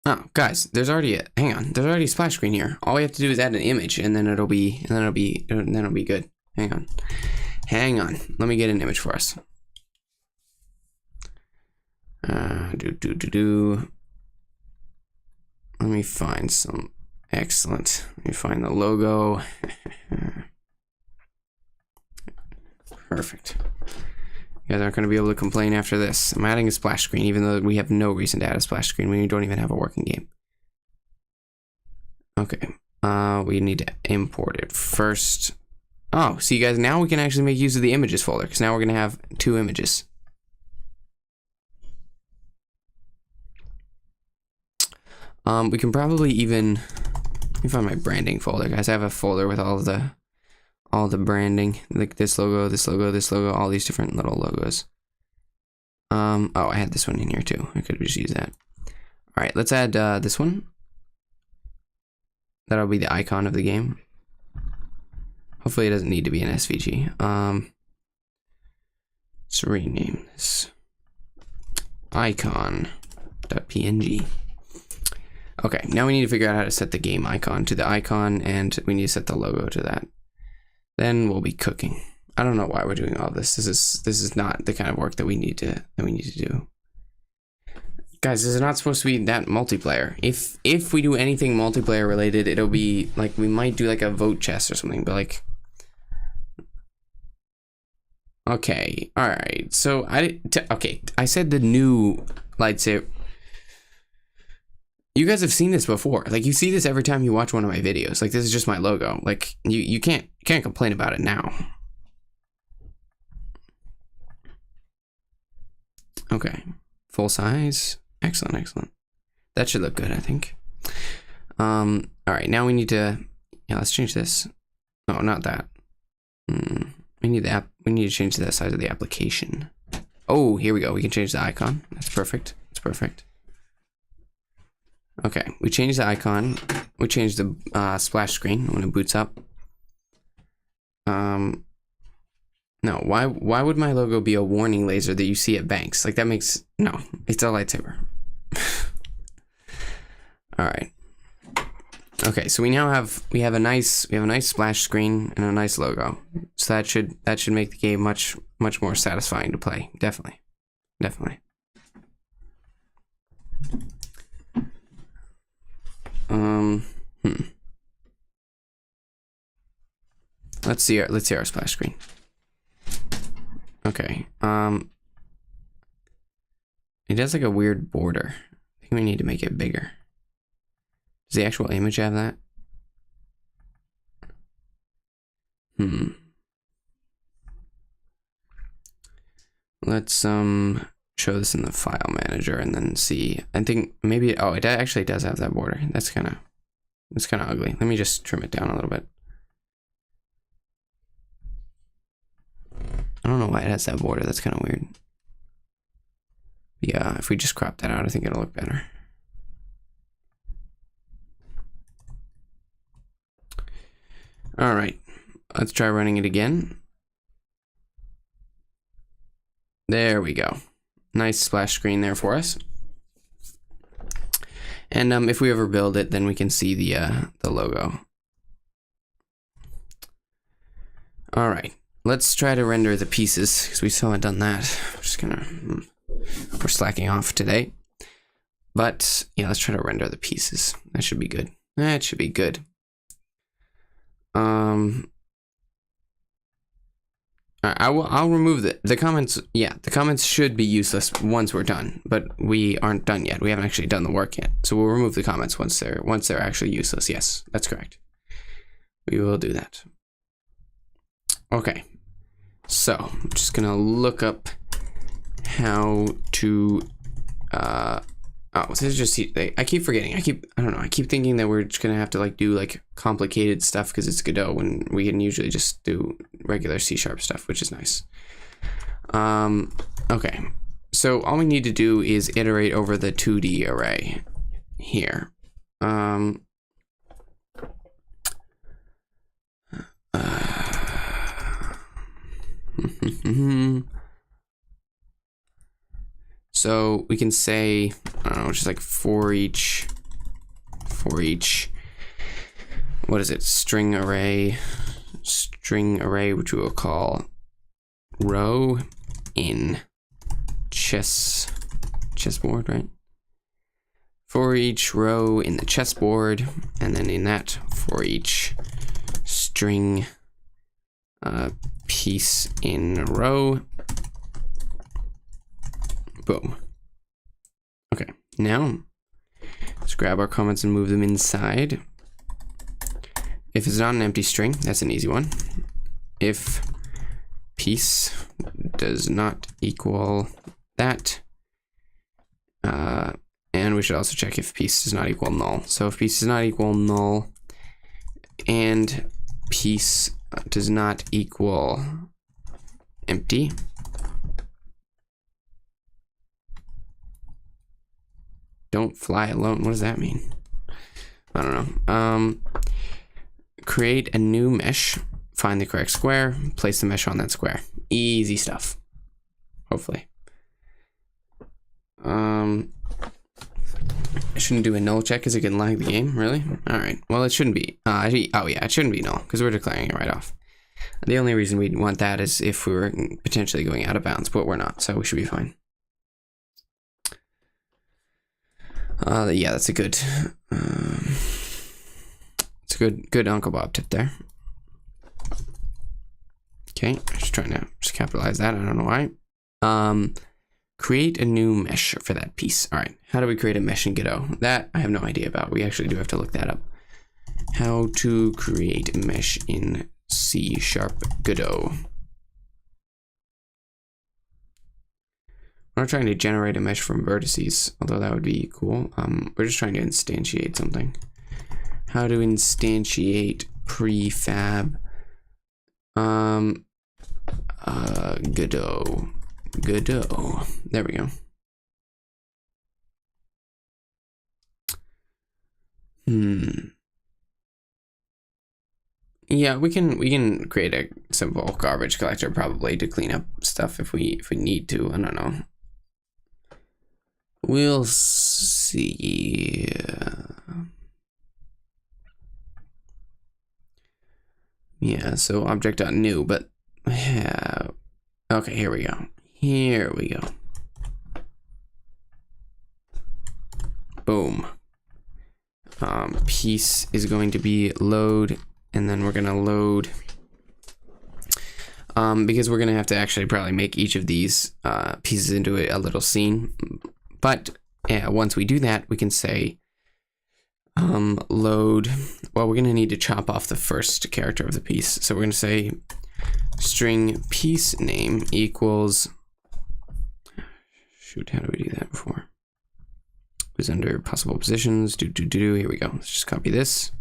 Oh, guys, there's already a splash screen here. All we have to do is add an image, and then it'll be good. Hang on. Let me get an image for us. Let me find some. Excellent. Let me find the logo. Perfect. You guys aren't going to be able to complain after this. I'm adding a splash screen, even though we have no reason to add a splash screen when we don't even have a working game. Okay. We need to import it first. Oh, see, guys, now we can actually make use of the images folder, because now we're going to have 2 images. We can probably even... Let me find my branding folder, guys. I have a folder with all the branding, like this logo, this logo, this logo, all these different little logos. Oh, I had this one in here too. I could just use that. All right, let's add this one. That'll be the icon of the game. Hopefully it doesn't need to be an SVG. Let's rename this icon.png. Okay, now we need to figure out how to set the game icon to the icon, and we need to set the logo to that. Then we'll be cooking. I don't know why we're doing all this. This is not the kind of work that we need to do. Guys, this is not supposed to be that multiplayer. If we do anything multiplayer related, it'll be like we might do like a vote chest or something, but like okay, all right. So I said the new lightsaber. You guys have seen this before. Like, you see this every time you watch one of my videos. Like, this is just my logo. Like, you can't complain about it now. Okay. Full size. Excellent, excellent. That should look good, I think. All right, now we need to... Yeah, let's change this. No, not that. We need to change the size of the application. Oh, here we go. We can change the icon. That's perfect. That's perfect. Okay, we changed the icon. We changed the splash screen when it boots up. No, why would my logo be a warning laser that you see at banks? Like, that makes no. It's a lightsaber. All right. Okay, so we have a nice splash screen and a nice logo. So that should make the game much more satisfying to play. Definitely. Let's see our splash screen. Okay. It has like a weird border. I think we need to make it bigger. Does the actual image have that? Let's show this in the file manager and then see. I think maybe it actually does have that border. That's kind of ugly. Let me just trim it down a little bit. I don't know why it has that border. That's kind of weird. Yeah, if we just crop that out, I think it'll look better. All right, let's try running it again. There we go. Nice splash screen there for us. And if we ever build it, then we can see the logo. All right, let's try to render the pieces because we still haven't done that. We're slacking off today. But yeah, let's try to render the pieces. That should be good. That should be good. I'll remove the comments. Yeah, the comments should be useless once we're done, but we aren't done yet. We haven't actually done the work yet, so we'll remove the comments once they're actually useless. Yes, that's correct. We will do that. Okay, so I'm just gonna look up how to. Oh, this is just. I keep forgetting. I don't know. I keep thinking that we're just gonna have to like do like complicated stuff because it's Godot when we can usually just do regular C# stuff, which is nice. Okay. So all we need to do is iterate over the 2D array here. So we can say, I don't know, just like for each, what is it? String array, which we will call row in chessboard, right? For each row in the chessboard, and then in that for each string piece in row, Boom. Okay, now let's grab our comments and move them inside. If it's not an empty string, that's an easy one. If piece does not equal that, and we should also check if piece does not equal null. So if piece does not equal null and piece does not equal empty, don't fly alone. What does that mean? I don't know. Create a new mesh, find the correct square, place the mesh on that square. Easy stuff. Hopefully. I shouldn't do a null check because it can lag the game, really? Alright, well it shouldn't be. Oh yeah, it shouldn't be null because we're declaring it right off. The only reason we'd want that is if we were potentially going out of bounds, but we're not, so we should be fine. Yeah, that's a good, it's a good Uncle Bob tip there. Okay, just trying to capitalize that, I don't know why. Create a new mesh for that piece. All right, how do we create a mesh in Godot? That I have no idea about. We actually do have to look that up. How to create a mesh in C# Godot. We're not trying to generate a mesh from vertices, although that would be cool. We're just trying to instantiate something. How to instantiate prefab Godot. There we go. Yeah, we can create a simple garbage collector probably to clean up stuff if we need to. I don't know. We'll see. Yeah, so object.new, but yeah. Okay, here we go. Here we go. Boom. Piece is going to be load, and then we're gonna load because we're gonna have to actually probably make each of these pieces into a little scene. But once we do that, we can say load. Well, we're gonna need to chop off the first character of the piece, so we're gonna say string piece name equals. Shoot, how do we do that before? It was under possible positions. Here we go. Let's just copy this.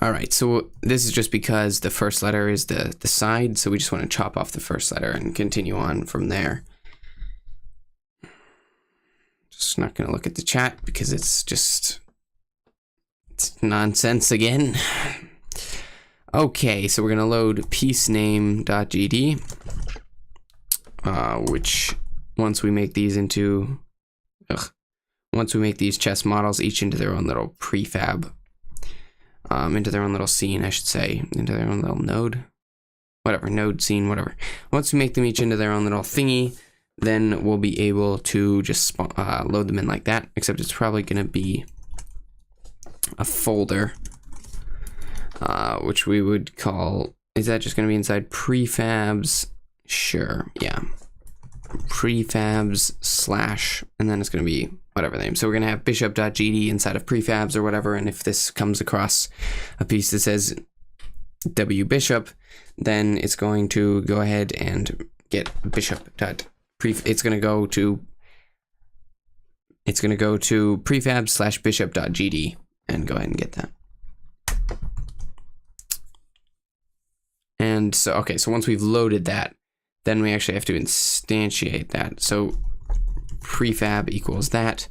All right, so this is just because the first letter is the side, so we just want to chop off the first letter and continue on from there. Just not going to look at the chat because it's nonsense again. Okay, so we're going to load piece_name.gd, which once we make these into, once we make these chess models each into their own little prefab, into their own little scene, I should say, into their own little node, whatever, node, scene, whatever. Once we make them each into their own little thingy, then we'll be able to just load them in like that, except it's probably going to be a folder, which we would call, is that just going to be inside prefabs? Sure, yeah. Prefabs / and then it's going to be whatever name. So we're going to have bishop.gd inside of prefabs or whatever, and if this comes across a piece that says wbishop, then it's going to go ahead and get it's going to go to prefab / bishop.gd and go ahead and get that. And so, okay, so once we've loaded that, then we actually have to instantiate that. So prefab equals that,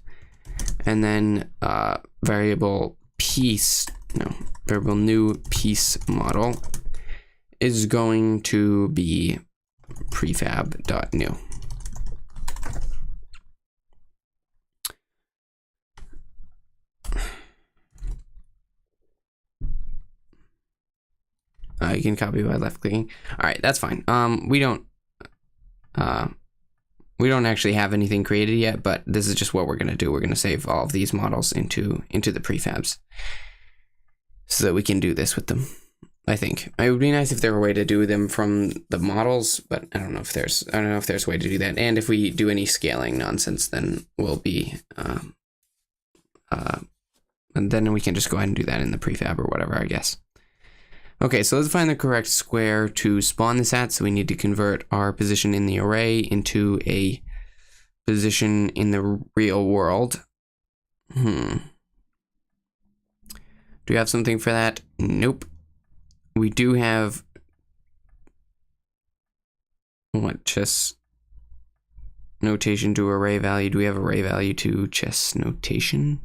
and then variable new piece model is going to be prefab.new. You can copy by left clicking. All right, that's fine. We don't actually have anything created yet, but this is just what we're gonna do. We're gonna save all of these models into the prefabs so that we can do this with them. I think it would be nice if there were a way to do them from the models, but I don't know if there's a way to do that. And if we do any scaling nonsense, then we'll be and then we can just go ahead and do that in the prefab or whatever, I guess. Okay, so let's find the correct square to spawn this at. So we need to convert our position in the array into a position in the real world. Do we have something for that? Nope. We do have what, chess notation to array value? Do we have array value to chess notation?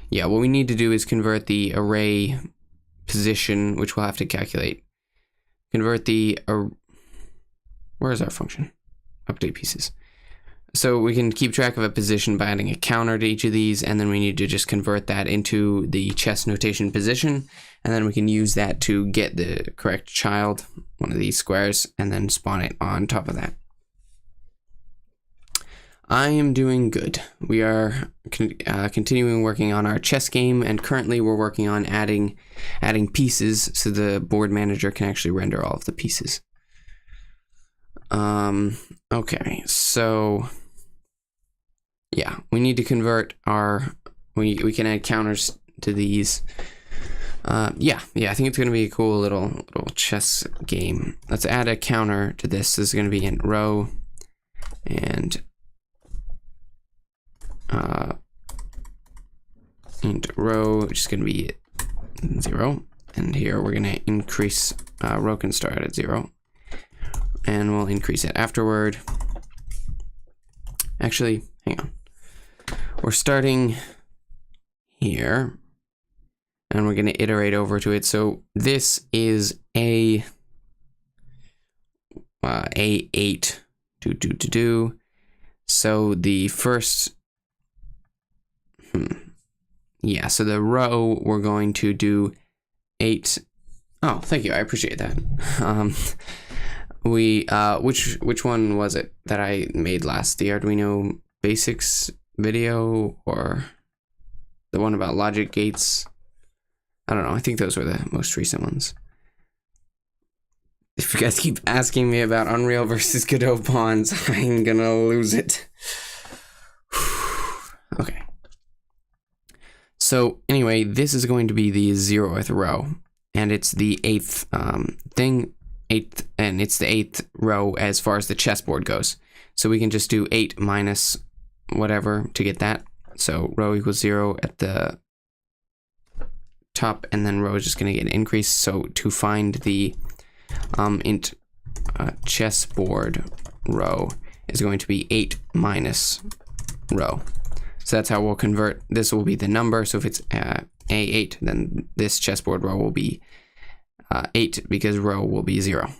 Yeah, what we need to do is convert the array position, which we'll have to calculate. Convert the where is our function? Update pieces. So we can keep track of a position by adding a counter to each of these, and then we need to just convert that into the chess notation position, and then we can use that to get the correct child, one of these squares, and then spawn it on top of that. I am doing good. We are continuing working on our chess game, and currently we're working on adding pieces so the board manager can actually render all of the pieces. Okay, so yeah, we need to convert our, we can add counters to these. Yeah, I think it's gonna be a cool little chess game. Let's add a counter to this. This is gonna be in row and int row, which is going to be 0, and here we're going to increase row can start at 0, and we'll increase it afterward. Actually, hang on, we're starting here and we're going to iterate over to it. So this is a A8 do. So the first yeah, so the row we're going to do 8. Oh, thank you, I appreciate that. Which one was it that I made last? The Arduino Basics video or the one about logic gates? I don't know, I think those were the most recent ones. If you guys keep asking me about Unreal versus Godot pawns, I'm gonna lose it. Okay. So anyway, this is going to be the 0th row, and it's the 8th and it's the 8th row as far as the chessboard goes. So we can just do 8 minus whatever to get that. So row equals 0 at the top, and then row is just going to get an increase. So to find the int chessboard row is going to be 8 minus row. So that's how we'll convert. This will be the number. So if it's A8, then this chessboard row will be 8 because row will be 0.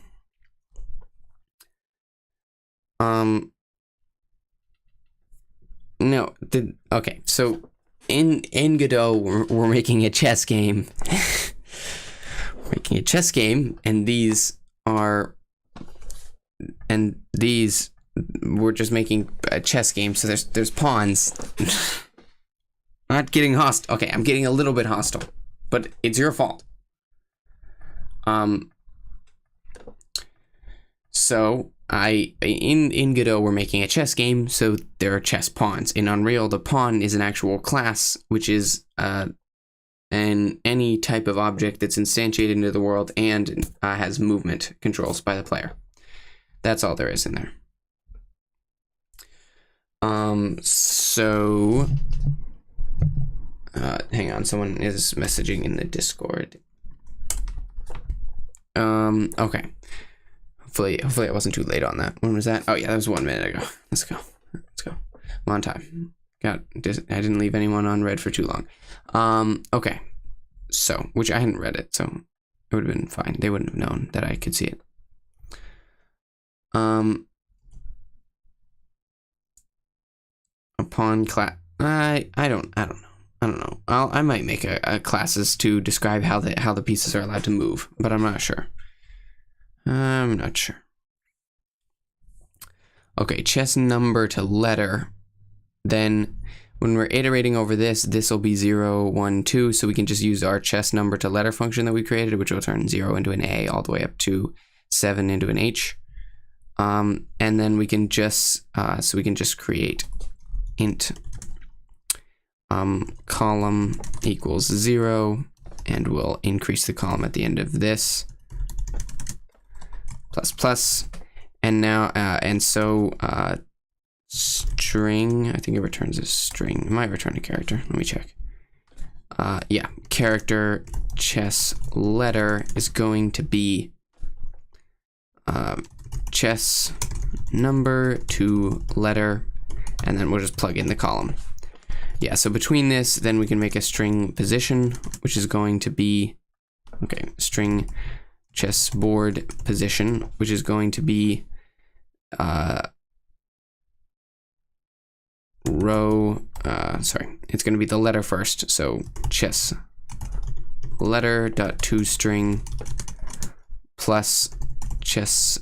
Okay, so in Godot, we're making a chess game. We're making a chess game, and these we're just making a chess game, so there's pawns. Not getting hostile. Okay, I'm getting a little bit hostile, but it's your fault. So in Godot we're making a chess game, so there are chess pawns. In Unreal, the pawn is an actual class, which is any type of object that's instantiated into the world and has movement controls by the player. That's all there is in there. So hang on, someone is messaging in the Discord. Okay. Hopefully I wasn't too late on that. When was that? Oh yeah, that was 1 minute ago. Let's go. I'm on time. I didn't leave anyone on red for too long. Okay. So, which I hadn't read it, so it would have been fine. They wouldn't have known that I could see it. Upon class, I don't know. I might make a classes to describe how the pieces are allowed to move, but I'm not sure. Okay, chess number to letter. Then when we're iterating over this, this will be 0, 1, 2, so we can just use our chess number to letter function that we created, which will turn 0 into an A all the way up to 7 into an H. And then we can just, so we can just create int column equals 0, and we'll increase the column at the end of this, plus plus, and now, and so, string, I think it returns a string. It might return a character. Let me check. Yeah, character chess letter is going to be chess number to letter, and then we'll just plug in the column. Yeah, so between this, then we can make a string position, which is going to be, okay, string chessboard position, which is going to be row, sorry, it's going to be the letter first, so chess letter dot toString plus chess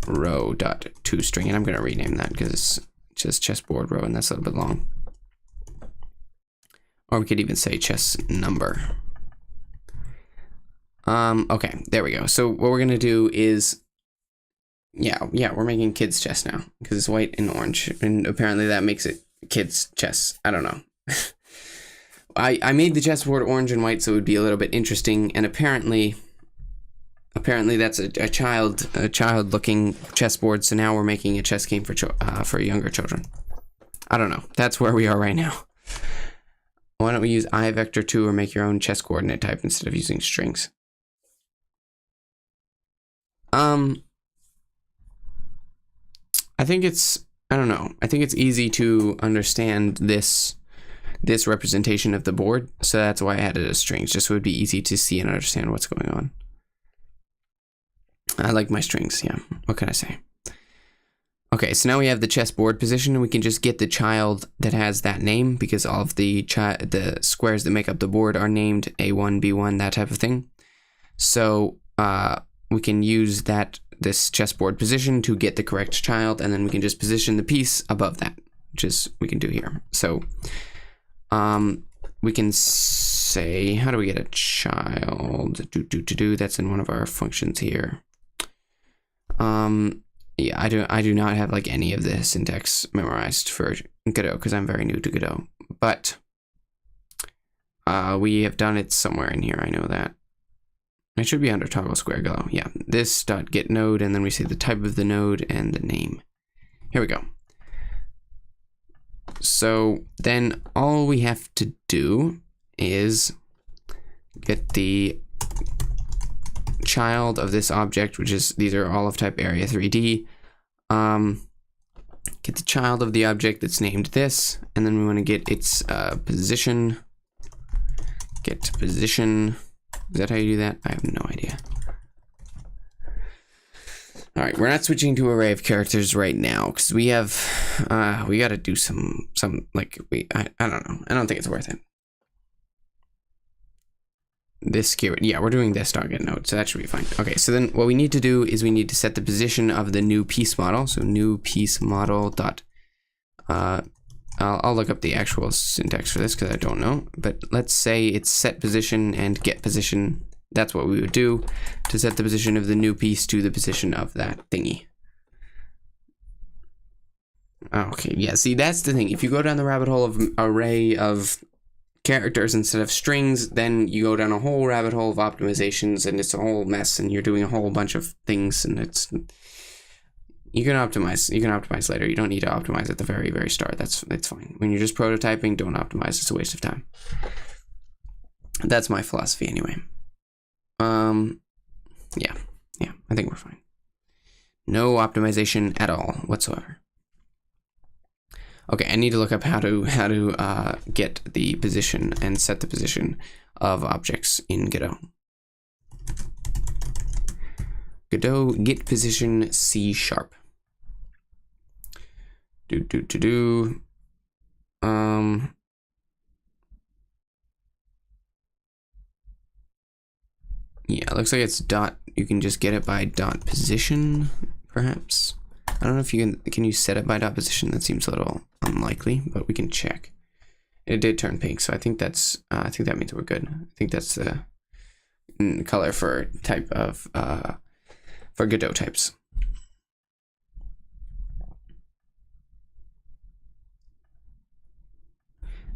row dot toString, and I'm going to rename that because it's just chessboard row, and that's a little bit long. Or we could even say chess number. Okay, there we go. So what we're going to do is, yeah, we're making kids chess now because it's white and orange, and apparently that makes it kids chess. I don't know. I made the chessboard orange and white so it would be a little bit interesting, and apparently that's a child looking chessboard, so now we're making a chess game for younger children. I don't know. That's where we are right now. Why don't we use I-vector2 or make your own chess coordinate type instead of using strings? I think it's, I don't know. I think it's easy to understand this representation of the board, so that's why I added a strings, just so it would be easy to see and understand what's going on. I like my strings, yeah. What can I say? Okay, so now we have the chessboard position, and we can just get the child that has that name, because all of the squares that make up the board are named A1, B1, that type of thing. So we can use this chessboard position to get the correct child, and then we can just position the piece above that, which is we can do here. So we can say, how do we get a child? That's in one of our functions here. Yeah, I do not have like any of the syntax memorized for Godot because I'm very new to Godot, but we have done it somewhere in here. I know that. It should be under toggle square Godot. Yeah, this dot get node, and then we say the type of the node and the name. Here we go. So then all we have to do is get the child of this object, which is, these are all of type area 3D. Get the child of the object that's named this, and then we want to get its position. Get position. Is that how you do that? I have no idea. All right, we're not switching to array of characters right now because we have, we got to do some like I don't know. I don't think it's worth it. This keyword, yeah, we're doing this dot get node, so that should be fine. Okay, so then what we need to do is we need to set the position of the new piece model. So new piece model dot, I'll look up the actual syntax for this because I don't know, but let's say it's set position and get position. That's what we would do to set the position of the new piece to the position of that thingy. Okay, yeah, see, that's the thing. If you go down the rabbit hole of array of characters instead of strings, then you go down a whole rabbit hole of optimizations, and it's a whole mess, and you're doing a whole bunch of things, and it's, you can optimize later. You don't need to optimize at the very, very start. It's fine. When you're just prototyping, don't optimize. It's a waste of time. That's my philosophy anyway. Yeah, I think we're fine. No optimization at all whatsoever. Okay, I need to look up how to get the position and set the position of objects in Godot. Godot get position C#. Yeah, it looks like it's dot. You can just get it by dot position, perhaps. I don't know if you can you set it by dot position? That seems a little unlikely, but we can check. it did turn pink, so I think that's I think that means we're good. I think that's the color for type of for Godot types.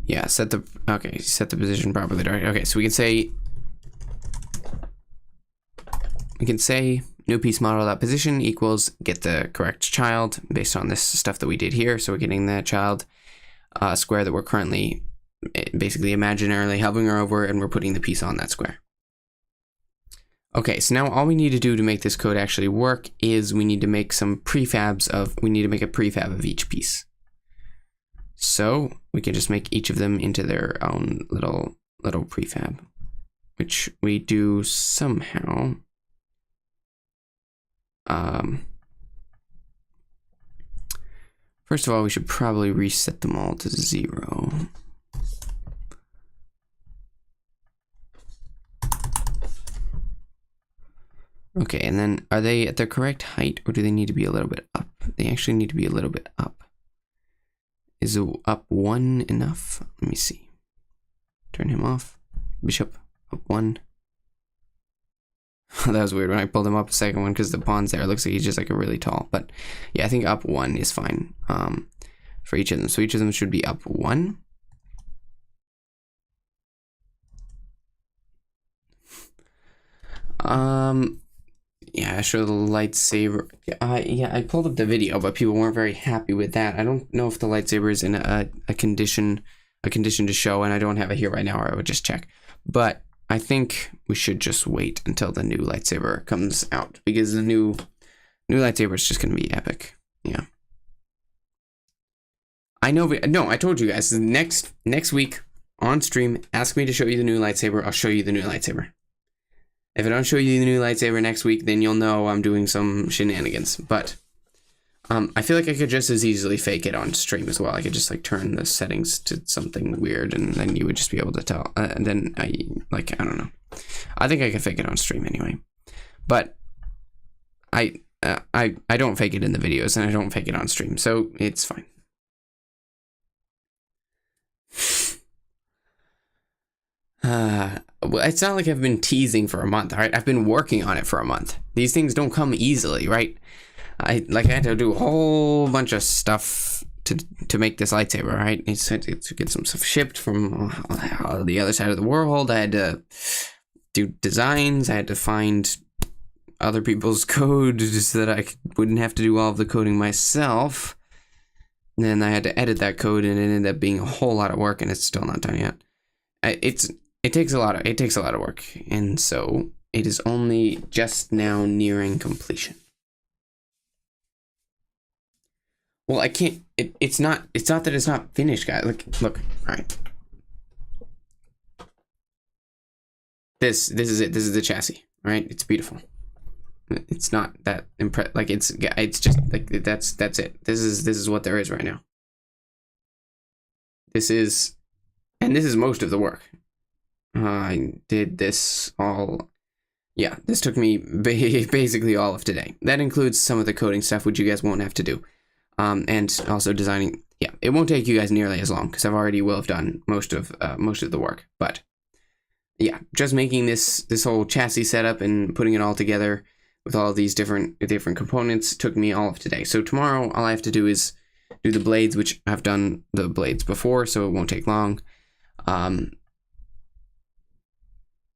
Yeah, set the position properly, right? Okay, so we can say new piece model.position equals get the correct child based on this stuff that we did here. So we're getting the child square that we're currently basically imaginarily hovering over, and we're putting the piece on that square. Okay, so now all we need to do to make this code actually work is we need to make some prefabs we need to make a prefab of each piece. So we can just make each of them into their own little prefab, which we do somehow. First of all, we should probably reset them all to 0. Okay, and then are they at their correct height, or do they need to be a little bit up? They actually need to be a little bit up. Is up 1 enough? Let me see. Turn him off. Bishop up 1. That was weird when I pulled him up a second one because the pawn's there. It looks like he's just like a really tall. But yeah, I think up 1 is fine for each of them. So each of them should be up 1. Yeah, show the lightsaber. Yeah, I pulled up the video, but people weren't very happy with that. I don't know if the lightsaber is in a condition to show, and I don't have it here right now, or I would just check. But I think we should just wait until the new lightsaber comes out, because the new lightsaber is just going to be epic. Yeah. I know. No, I told you guys. Next week on stream, ask me to show you the new lightsaber. I'll show you the new lightsaber. If I don't show you the new lightsaber next week, then you'll know I'm doing some shenanigans. But I feel like I could just as easily fake it on stream as well. I could just like turn the settings to something weird, and then you would just be able to tell. And then I don't know. I think I can fake it on stream anyway. But I don't fake it in the videos, and I don't fake it on stream, so it's fine. Well, it's not like I've been teasing for a month, right? I've been working on it for a month. These things don't come easily, right? I had to do a whole bunch of stuff to make this lightsaber, right? It's to get some stuff shipped from the other side of the world. I had to do designs. I had to find other people's code so that I wouldn't have to do all of the coding myself. And then I had to edit that code, and it ended up being a whole lot of work, and it's still not done yet. It takes a lot of work, and so it is only just now nearing completion. Well, I can't. It's not that it's not finished, guys. Look. All right. This is it. This is the chassis. All right. It's beautiful. It's not that like it's just like that's it. This is what there is right now. This is most of the work. I did this all. Yeah, this took me basically all of today. That includes some of the coding stuff, which you guys won't have to do. And also designing. Yeah, it won't take you guys nearly as long because I've already will have done most of the work. But yeah, just making this whole chassis setup and putting it all together with all these different components took me all of today. So tomorrow, all I have to do is do the blades, which I've done the blades before, so it won't take long.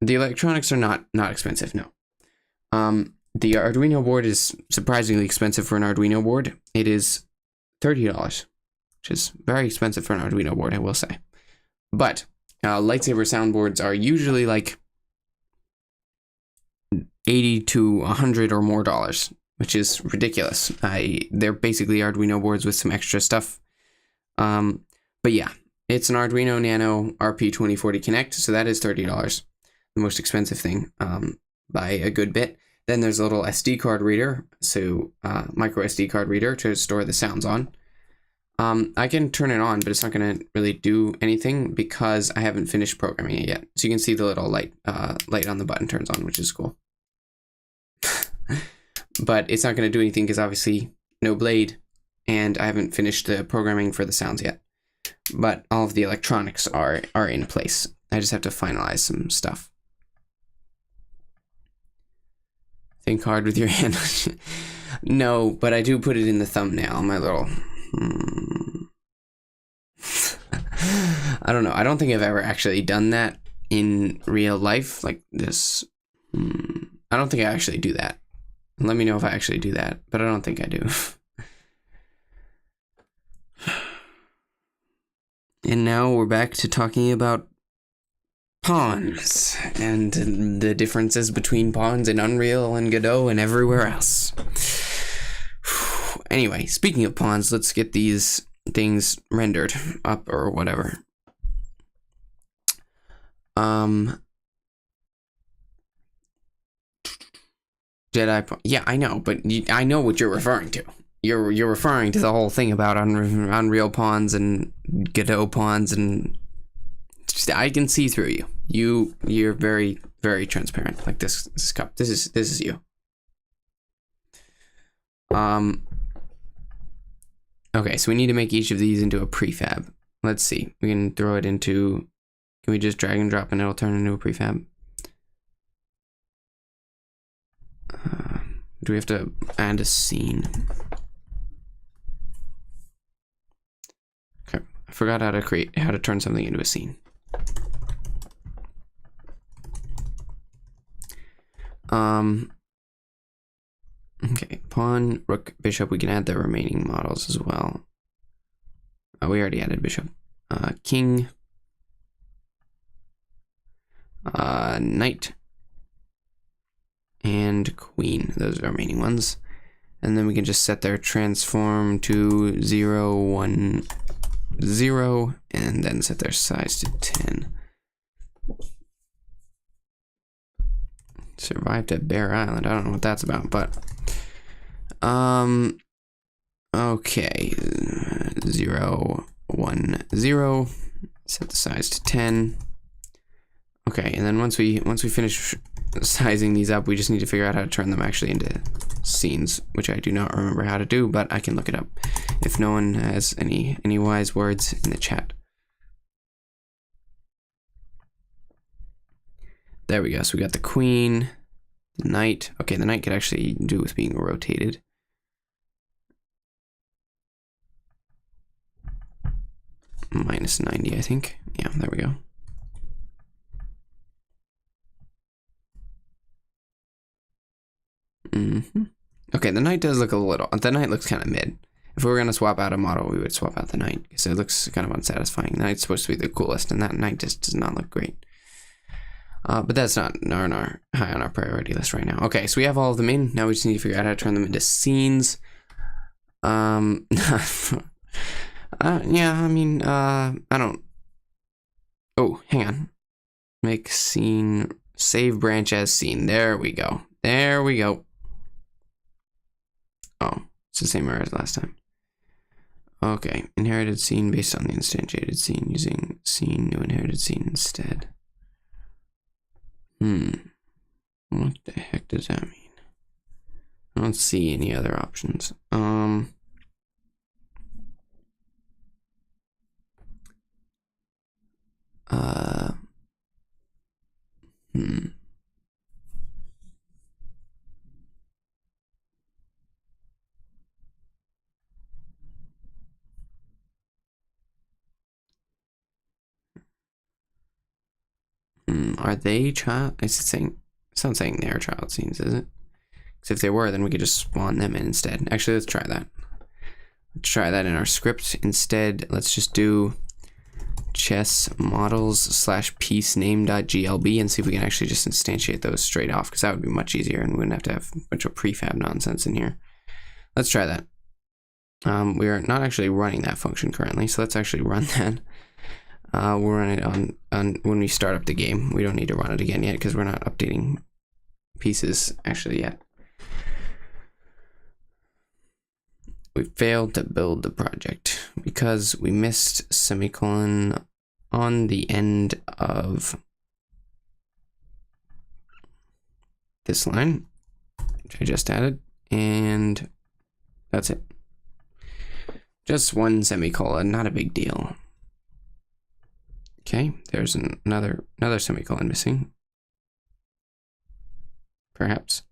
The electronics are not expensive, no. The Arduino board is surprisingly expensive for an Arduino board. It is $30, which is very expensive for an Arduino board, I will say. But lightsaber soundboards are usually like $80 to $100 or more dollars, which is ridiculous. They're basically Arduino boards with some extra stuff. But yeah, it's an Arduino Nano RP2040 Connect, so that is $30. The most expensive thing by a good bit. Then there's a little SD card reader, so micro SD card reader to store the sounds on. I can turn it on, but it's not going to really do anything because I haven't finished programming it yet. So you can see the little light on the button turns on, which is cool. But it's not going to do anything because obviously no blade, and I haven't finished the programming for the sounds yet. but all of the electronics are in place. I just have to finalize some stuff. Think hard with your hand. No, but I do put it in the thumbnail, my little... I don't know. I don't think I've ever actually done that in real life, like this. I don't think I actually do that. Let me know if I actually do that, but I don't think I do. And now we're back to talking about pawns and the differences between pawns in Unreal and Godot and everywhere else. Anyway, speaking of pawns, let's get these things rendered up or whatever. Yeah, I know, but I know what you're referring to. You're referring to the whole thing about Unreal pawns and Godot pawns, and I can see through you. You're very, very transparent. Like this cup. This is you. Okay, so we need to make each of these into a prefab. Let's see. We can throw it into... Can we just drag and drop and it'll turn into a prefab? Do we have to add a scene? Okay, I forgot how to turn something into a scene. Okay, pawn, rook, bishop. We can add the remaining models as well. Oh, we already added bishop. King. Knight. And queen. Those are our remaining ones. And then we can just set their transform to 0, 1, 0, and then set their size to 10. Survived at Bear Island. I don't know what that's about, but okay, 0, 1, 0. Set the size to 10. Okay, and then once we finish sizing these up, we just need to figure out how to turn them actually into scenes, which I do not remember how to do, but I can look it up if no one has any wise words in the chat. There we go. So we got the queen, the knight. Okay, the knight could actually do with being rotated. Minus 90, I think. Yeah, there we go. Okay, the knight does look a little... The knight looks kind of mid. If we were going to swap out a model, we would swap out the knight, because it looks kind of unsatisfying. The knight's supposed to be the coolest, and that knight just does not look great. But that's not high on our priority list right now. Okay, so we have all of them in. Now we just need to figure out how to turn them into scenes. Yeah, I mean, I don't... Oh, hang on. Make scene... Save branch as scene. There we go. There we go. Oh, it's the same error as last time. Okay, inherited scene based on the instantiated scene using scene new inherited scene instead. What the heck does that mean? I don't see any other options. Are they child? It's not saying they're child scenes, is it? Because if they were, then we could just spawn them in instead. Actually, let's try that. Let's try that in our script. Instead, let's just do chess models / piece name.glb and see if we can actually just instantiate those straight off, because that would be much easier and we wouldn't have to have a bunch of prefab nonsense in here. Let's try that. We are not actually running that function currently, so let's actually run that. We'll run it on when we start up the game. We don't need to run it again yet because we're not updating pieces actually yet. We failed to build the project because we missed semicolon on the end of this line, which I just added, and that's it. Just one semicolon, not a big deal. Okay, there's another semicolon missing. Perhaps.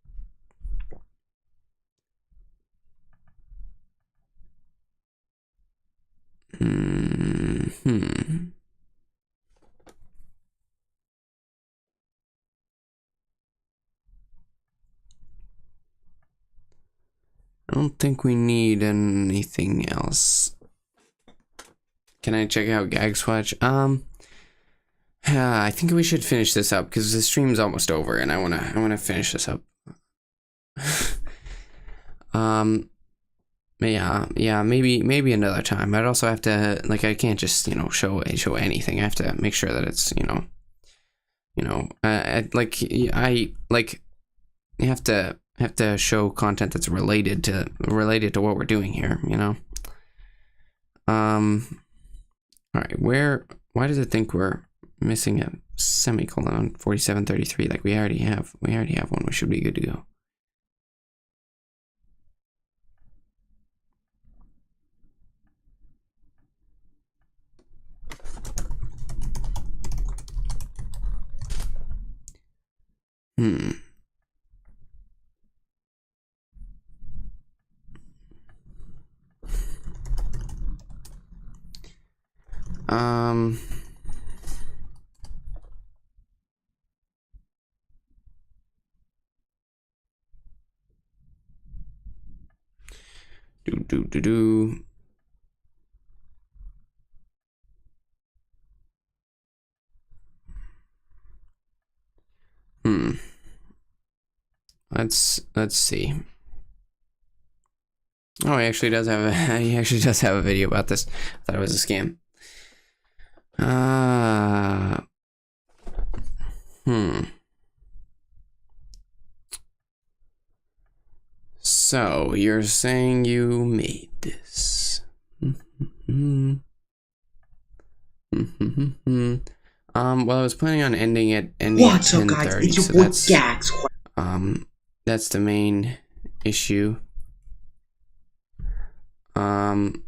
I don't think we need anything else. Can I check out GagSwatch? I think we should finish this up because the stream's almost over, and I wanna finish this up. Yeah, maybe another time. I'd also have to, like, I can't just, you know, show anything. I have to make sure that it's, you have to show content that's related to what we're doing here, you know. All right, why does it think we're missing a semicolon on 4733? Like we already have one. We should be good to go. Let's see. Oh, he actually does have a video about this. I thought it was a scam. So you're saying you made this? Well, I was planning on ending at 10:30. So that's that's the main issue. Did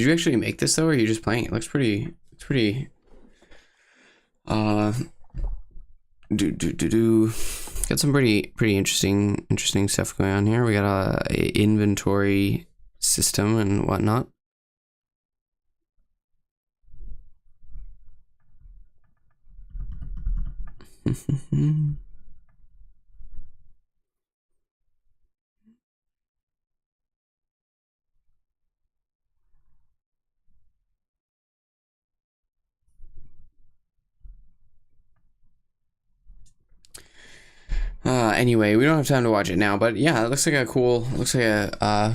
you actually make this though, or are you just playing it? It looks pretty. It's pretty. Got some pretty interesting stuff going on here. We got a inventory system and whatnot. Anyway, we don't have time to watch it now, but yeah, it looks like a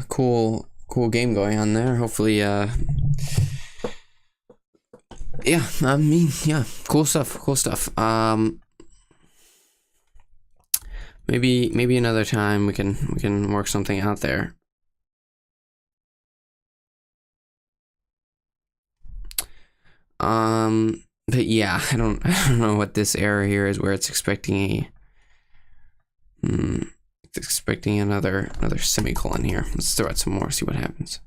cool game going on there. Hopefully, yeah, I mean, yeah, cool stuff. Maybe another time we can work something out there. But yeah, I don't know what this error here is, where it's expecting another semicolon here. Let's throw out some more, see what happens.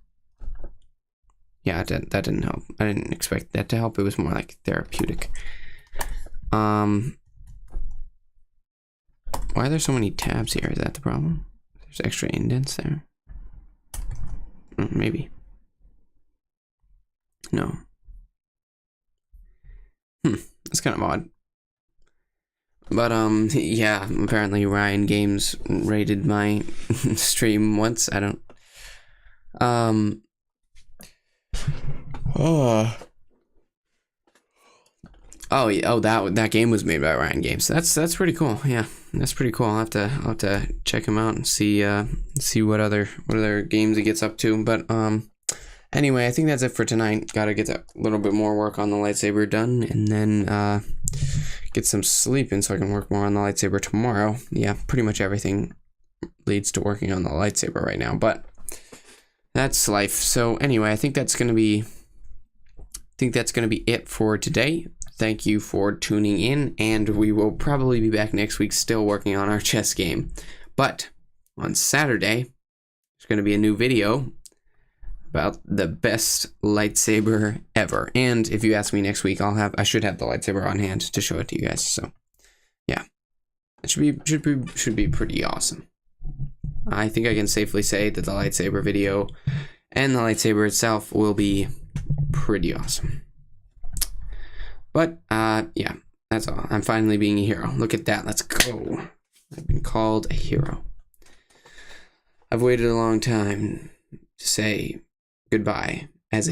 Yeah, that didn't help. I didn't expect that to help. It was more like therapeutic. Why are there so many tabs here? Is that the problem? There's extra indents there. Maybe. No. That's kind of odd. But yeah, apparently Ryan Games rated my stream once. I don't. Oh yeah. Oh, that game was made by Ryan Games. That's pretty cool. Yeah, that's pretty cool. I'll have to check him out and see what other games he gets up to. But anyway, I think that's it for tonight. Gotta get a little bit more work on the lightsaber done, and then get some sleep in so I can work more on the lightsaber tomorrow. Yeah, pretty much everything leads to working on the lightsaber right now, but that's life. So anyway, I think that's gonna be it for today. thank you for tuning in, and we will probably be back next week still working on our chess game. But on Saturday, there's going to be a new video about the best lightsaber ever. And if you ask me next week, I should have the lightsaber on hand to show it to you guys. So, yeah, it should be pretty awesome. I think I can safely say that the lightsaber video and the lightsaber itself will be pretty awesome. But yeah, that's all. I'm finally being a hero. Look at that. Let's go. I've been called a hero. I've waited a long time to say goodbye as a hero.